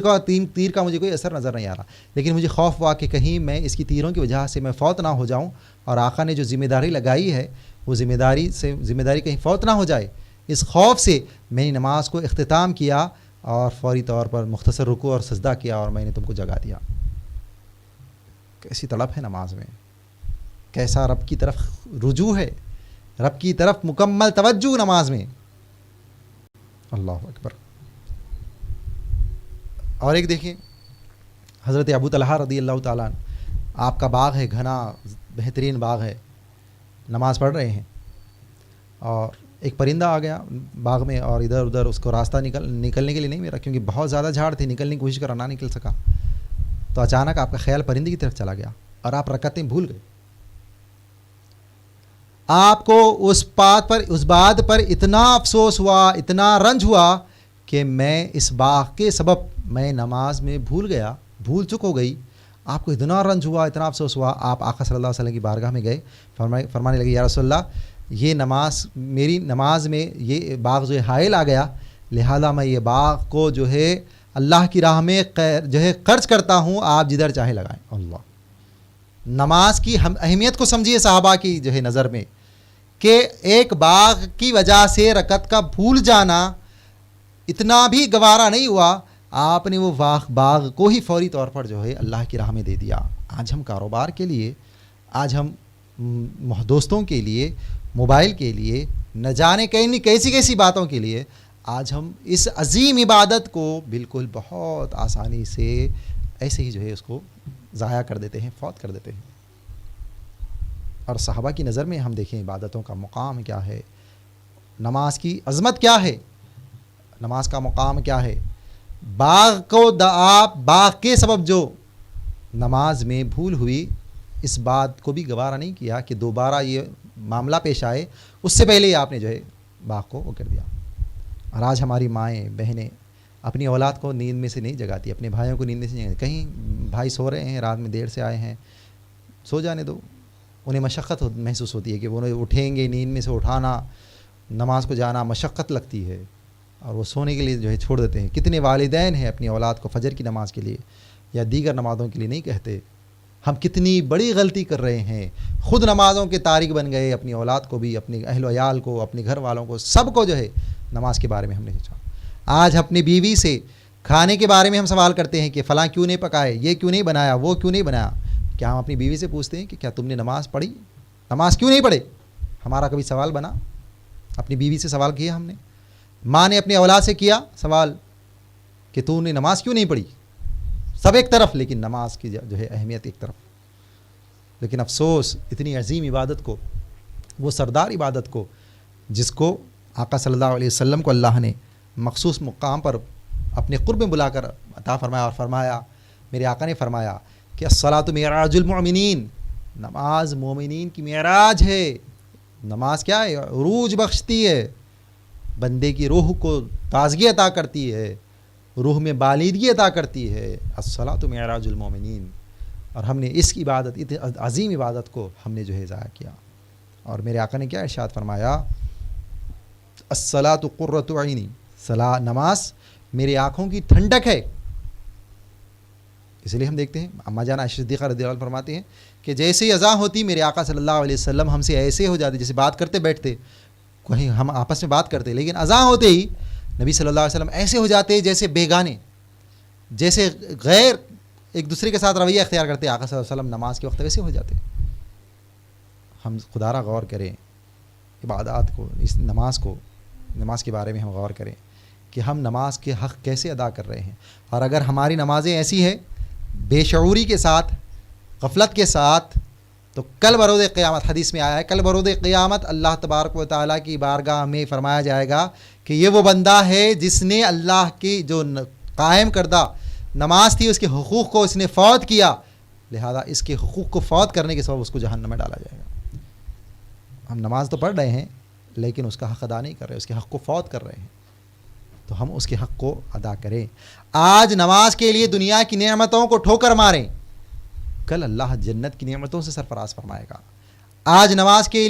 کا مجھے کوئی اثر نظر نہیں آ رہا, لیکن مجھے خوف ہوا کہ کہیں میں اس کی تیروں کی وجہ سے میں فوت نہ ہو جاؤں, اور آقا نے جو ذمہ داری لگائی ہے وہ ذمہ داری کہیں فوت نہ ہو جائے. اس خوف سے میں نے نماز کو اختتام کیا اور فوری طور پر مختصر رکوع اور سجدہ کیا, اور میں نے تم کو جگا دیا. کیسی تڑپ ہے نماز میں, کیسا رب کی طرف رجوع ہے, رب کی طرف مکمل توجہ نماز میں. اللہ اکبر. اور ایک دیکھیں, حضرت ابو طلحہ رضی اللہ تعالیٰ عنہ, آپ کا باغ ہے, گھنا بہترین باغ ہے, نماز پڑھ رہے ہیں, اور ایک پرندہ آ گیا باغ میں, اور ادھر ادھر اس کو راستہ نکلنے کے لیے نہیں ملا, کیونکہ بہت زیادہ جھاڑ تھے, نکلنے کی کوشش کرا, نہ نکل سکا. تو اچانک آپ کا خیال پرندے کی طرف چلا گیا اور آپ رکعتیں بھول گئے. آپ کو اس بات پر اتنا افسوس ہوا, اتنا رنج ہوا کہ میں اس باغ کے سبب میں نماز میں بھول چک ہو گئی. آپ کو اتنا رنج ہوا, اتنا افسوس ہوا, آپ آقا صلی اللہ علیہ وسلم کی بارگاہ میں گئے, فرمانے لگے, یا رسول اللہ, یہ میری نماز میں یہ باغ جو ہے حائل آ گیا, لہذا میں یہ باغ کو جو ہے اللہ کی راہ میں جو ہے خرچ کرتا ہوں, آپ جدھر چاہے لگائیں. اللہ, نماز کی اہمیت کو سمجھیے صحابہ کی جو ہے نظر میں, کہ ایک باغ کی وجہ سے رکعت کا بھول جانا اتنا بھی گوارا نہیں ہوا, آپ نے وہ باغ کو ہی فوری طور پر جو ہے اللہ کی راہ میں دے دیا. آج ہم کاروبار کے لیے, آج ہم دوستوں کے لیے, موبائل کے لیے, نہ جانے کیسی باتوں کے لیے, آج ہم اس عظیم عبادت کو بالکل بہت آسانی سے ایسے ہی جو ہے اس کو ضائع کر دیتے ہیں, فوت کر دیتے ہیں. اور صحابہ کی نظر میں ہم دیکھیں عبادتوں کا مقام کیا ہے, نماز کی عظمت کیا ہے, نماز کا مقام کیا ہے. باغ کے سبب جو نماز میں بھول ہوئی, اس بات کو بھی گوارا نہیں کیا کہ دوبارہ یہ معاملہ پیش آئے, اس سے پہلے ہی آپ نے جو ہے باغ کو وہ کر دیا. اور آج ہماری مائیں بہنیں اپنی اولاد کو نیند میں سے نہیں جگاتی, اپنے بھائیوں کو نیند میں سے نہیں جگاتی. کہیں بھائی سو رہے ہیں, رات میں دیر سے آئے ہیں, سو جانے دو. انہیں مشقت محسوس ہوتی ہے کہ وہ اٹھیں گے, نیند میں سے اٹھانا, نماز کو جانا مشقت لگتی ہے اور وہ سونے کے لیے جو ہے چھوڑ دیتے ہیں. کتنے والدین ہیں اپنی اولاد کو فجر کی نماز کے لیے یا دیگر نمازوں کے لیے نہیں کہتے. ہم کتنی بڑی غلطی کر رہے ہیں, خود نمازوں کے تارک بن گئے, اپنی اولاد کو بھی, اپنے اہل و عیال کو, اپنے گھر والوں کو, سب کو جو ہے نماز کے بارے میں ہم نے سوچا. آج اپنی بیوی سے کھانے کے بارے میں ہم سوال کرتے ہیں کہ فلاں کیوں نہیں پکائے, یہ کیوں نہیں بنایا, وہ کیوں نہیں بنایا. کیا ہم اپنی بیوی سے پوچھتے ہیں کہ کیا تم نے نماز پڑھی, نماز کیوں نہیں پڑھے؟ ہمارا کبھی سوال بنا؟ اپنی بیوی سے سوال کیا ہم نے؟ ماں نے اپنی اولاد سے کیا سوال کہ تو نے نماز کیوں نہیں پڑھی؟ سب ایک طرف, لیکن نماز کی جو ہے اہمیت ایک طرف. لیکن افسوس اتنی عظیم عبادت کو, وہ سردار عبادت کو, جس کو آقا صلی اللہ علیہ وسلم کو اللہ نے مخصوص مقام پر اپنے قرب میں بلا کر عطا فرمایا, اور فرمایا, میرے آقا نے فرمایا کہ الصلاۃ معراج المؤمنین, نماز مومنین کی معراج ہے. نماز کیا ہے؟ عروج بخشتی ہے, بندے کی روح کو تازگی عطا کرتی ہے, روح میں بالیدگی عطا کرتی ہے. الصلاۃ معراج المؤمنین. اور ہم نے اس کی عبادت, عظیم عبادت کو ہم نے جو ہے ضائع کیا. اور میرے آقا نے کیا ارشاد فرمایا؟ الصلاۃ قرۃ عینی, نماز میری آنکھوں کی ٹھنڈک ہے. اس لیے ہم دیکھتے ہیں اما جان عائشہ صدیقہ رضی اللہ عنہا فرماتی ہیں کہ جیسے ہی اذان ہوتی میرے آقا صلی اللہ علیہ وسلم ہم سے ایسے ہو جاتے جیسے بات کرتے بیٹھتے, کہیں ہم آپس میں بات کرتے, لیکن اذان ہوتے ہی نبی صلی اللہ علیہ وسلم ایسے ہو جاتے جیسے بیگانے, جیسے غیر ایک دوسرے کے ساتھ رویہ اختیار کرتے. آقا صلی اللہ علیہ وسلم نماز کے وقت ویسے ہو جاتے. ہم خدا را غور کریں عبادات کو, اس نماز کے بارے میں ہم غور کریں کہ ہم نماز کے حق کیسے ادا کر رہے ہیں. اور اگر ہماری نمازیں ایسی ہیں بے شعوری کے ساتھ, غفلت کے ساتھ, تو کل بروز قیامت, حدیث میں آیا ہے, کل بروز قیامت اللہ تبارک و تعالیٰ کی بارگاہ میں فرمایا جائے گا کہ یہ وہ بندہ ہے جس نے اللہ کی جو قائم کردہ نماز تھی اس کے حقوق کو اس نے فوت کیا, لہذا اس کے حقوق کو فوت کرنے کے سبب اس کو جہنم میں ڈالا جائے گا. ہم نماز تو پڑھ رہے ہیں لیکن اس کا حق ادا نہیں کر رہے, اس کے حق کو فوت کر رہے ہیں. تو ہم اس کے حق کو ادا کریں. آج نماز کے لیے دنیا کی نعمتوں کو ٹھوکر ماریں, کل اللہ جنت کی نعمتوں سے سرفراز فرمائے گا. آج نماز کے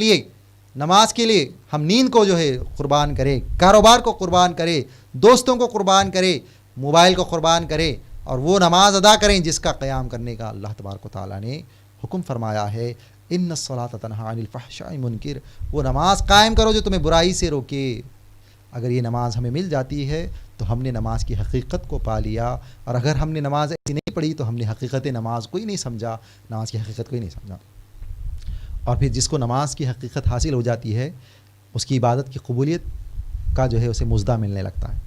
لیے ہم نیند کو جو ہے قربان کریں, کاروبار کو قربان کریں, دوستوں کو قربان کریں, موبائل کو قربان کریں, اور وہ نماز ادا کریں جس کا قیام کرنے کا اللہ تبارک و تعالیٰ نے حکم فرمایا ہے. ان الصلاۃ تنہی عن الفحشاء والمنکر, وہ نماز قائم کرو جو تمہیں برائی سے روکے. اگر یہ نماز ہمیں مل جاتی ہے تو ہم نے نماز کی حقیقت کو پا لیا, اور اگر ہم نے نماز ایسی نہیں پڑھی تو ہم نے حقیقت نماز کو ہی نہیں سمجھا, نماز کی حقیقت کو ہی نہیں سمجھا. اور پھر جس کو نماز کی حقیقت حاصل ہو جاتی ہے اس کی عبادت کی قبولیت کا جو ہے اسے مزدہ ملنے لگتا ہے.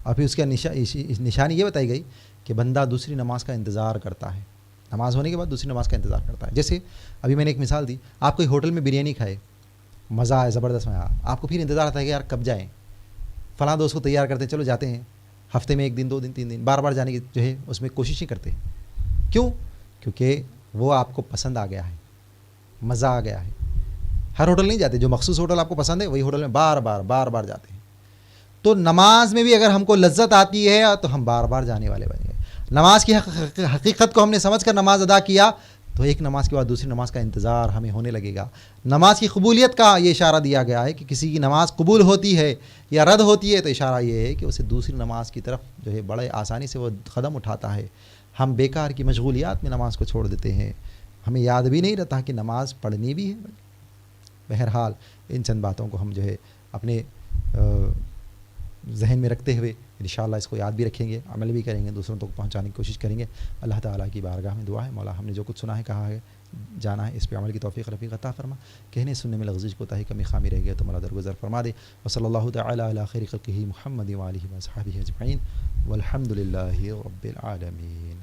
اور پھر اس کا نشانی یہ بتائی گئی کہ بندہ دوسری نماز کا انتظار کرتا ہے, نماز ہونے کے بعد دوسری نماز کا انتظار کرتا ہے. جیسے ابھی میں نے ایک مثال دی, آپ کوئی ہوٹل میں بریانی کھائے, مزہ آئے, زبردست میں, آپ کو پھر انتظار آتا ہے کہ یار کب جائیں, فلاں دوست کو تیار کرتے ہیں, چلو جاتے ہیں, ہفتے میں 1 دن 2 دن 3 دن, بار بار جانے کی جو ہے اس میں کوشش نہیں کرتے. کیوں؟ کیونکہ وہ آپ کو پسند آ گیا ہے, مزہ آ گیا ہے. ہر ہوٹل نہیں جاتے, جو مخصوص ہوٹل آپ کو پسند ہے وہی ہوٹل میں بار بار جاتے ہیں. تو نماز میں بھی اگر ہم کو لذت آتی ہے تو ہم بار بار جانے والے بن گئے. نماز کی حقیقت کو ہم نے سمجھ کر نماز ادا کیا تو ایک نماز کے بعد دوسری نماز کا انتظار ہمیں ہونے لگے گا. نماز کی قبولیت کا یہ اشارہ دیا گیا ہے کہ کسی کی نماز قبول ہوتی ہے یا رد ہوتی ہے تو اشارہ یہ ہے کہ اسے دوسری نماز کی طرف جو ہے بڑے آسانی سے وہ قدم اٹھاتا ہے. ہم بیکار کی مشغولیات میں نماز کو چھوڑ دیتے ہیں, ہمیں یاد بھی نہیں رہتا کہ نماز پڑھنی بھی ہے. بہرحال ان چند باتوں کو ہم جو ہے اپنے ذہن میں رکھتے ہوئے انشاءاللہ اس کو یاد بھی رکھیں گے, عمل بھی کریں گے, دوسروں تک پہنچانے کی کوشش کریں گے. اللہ تعالیٰ کی بارگاہ میں دعا ہے, مولا ہم نے جو کچھ سنا ہے, کہا ہے, جانا ہے, اس پہ عمل کی توفیق رفیق عطا فرما. کہنے سننے میں لغزش کوتاہی کمی خامی رہ گیا تو مولا درگزر فرما دے. وصلی اللہ تعالیٰ علی خیر خلقہ محمد وآلہ وصحبہ اجمعین والحمد للہ رب العالمین.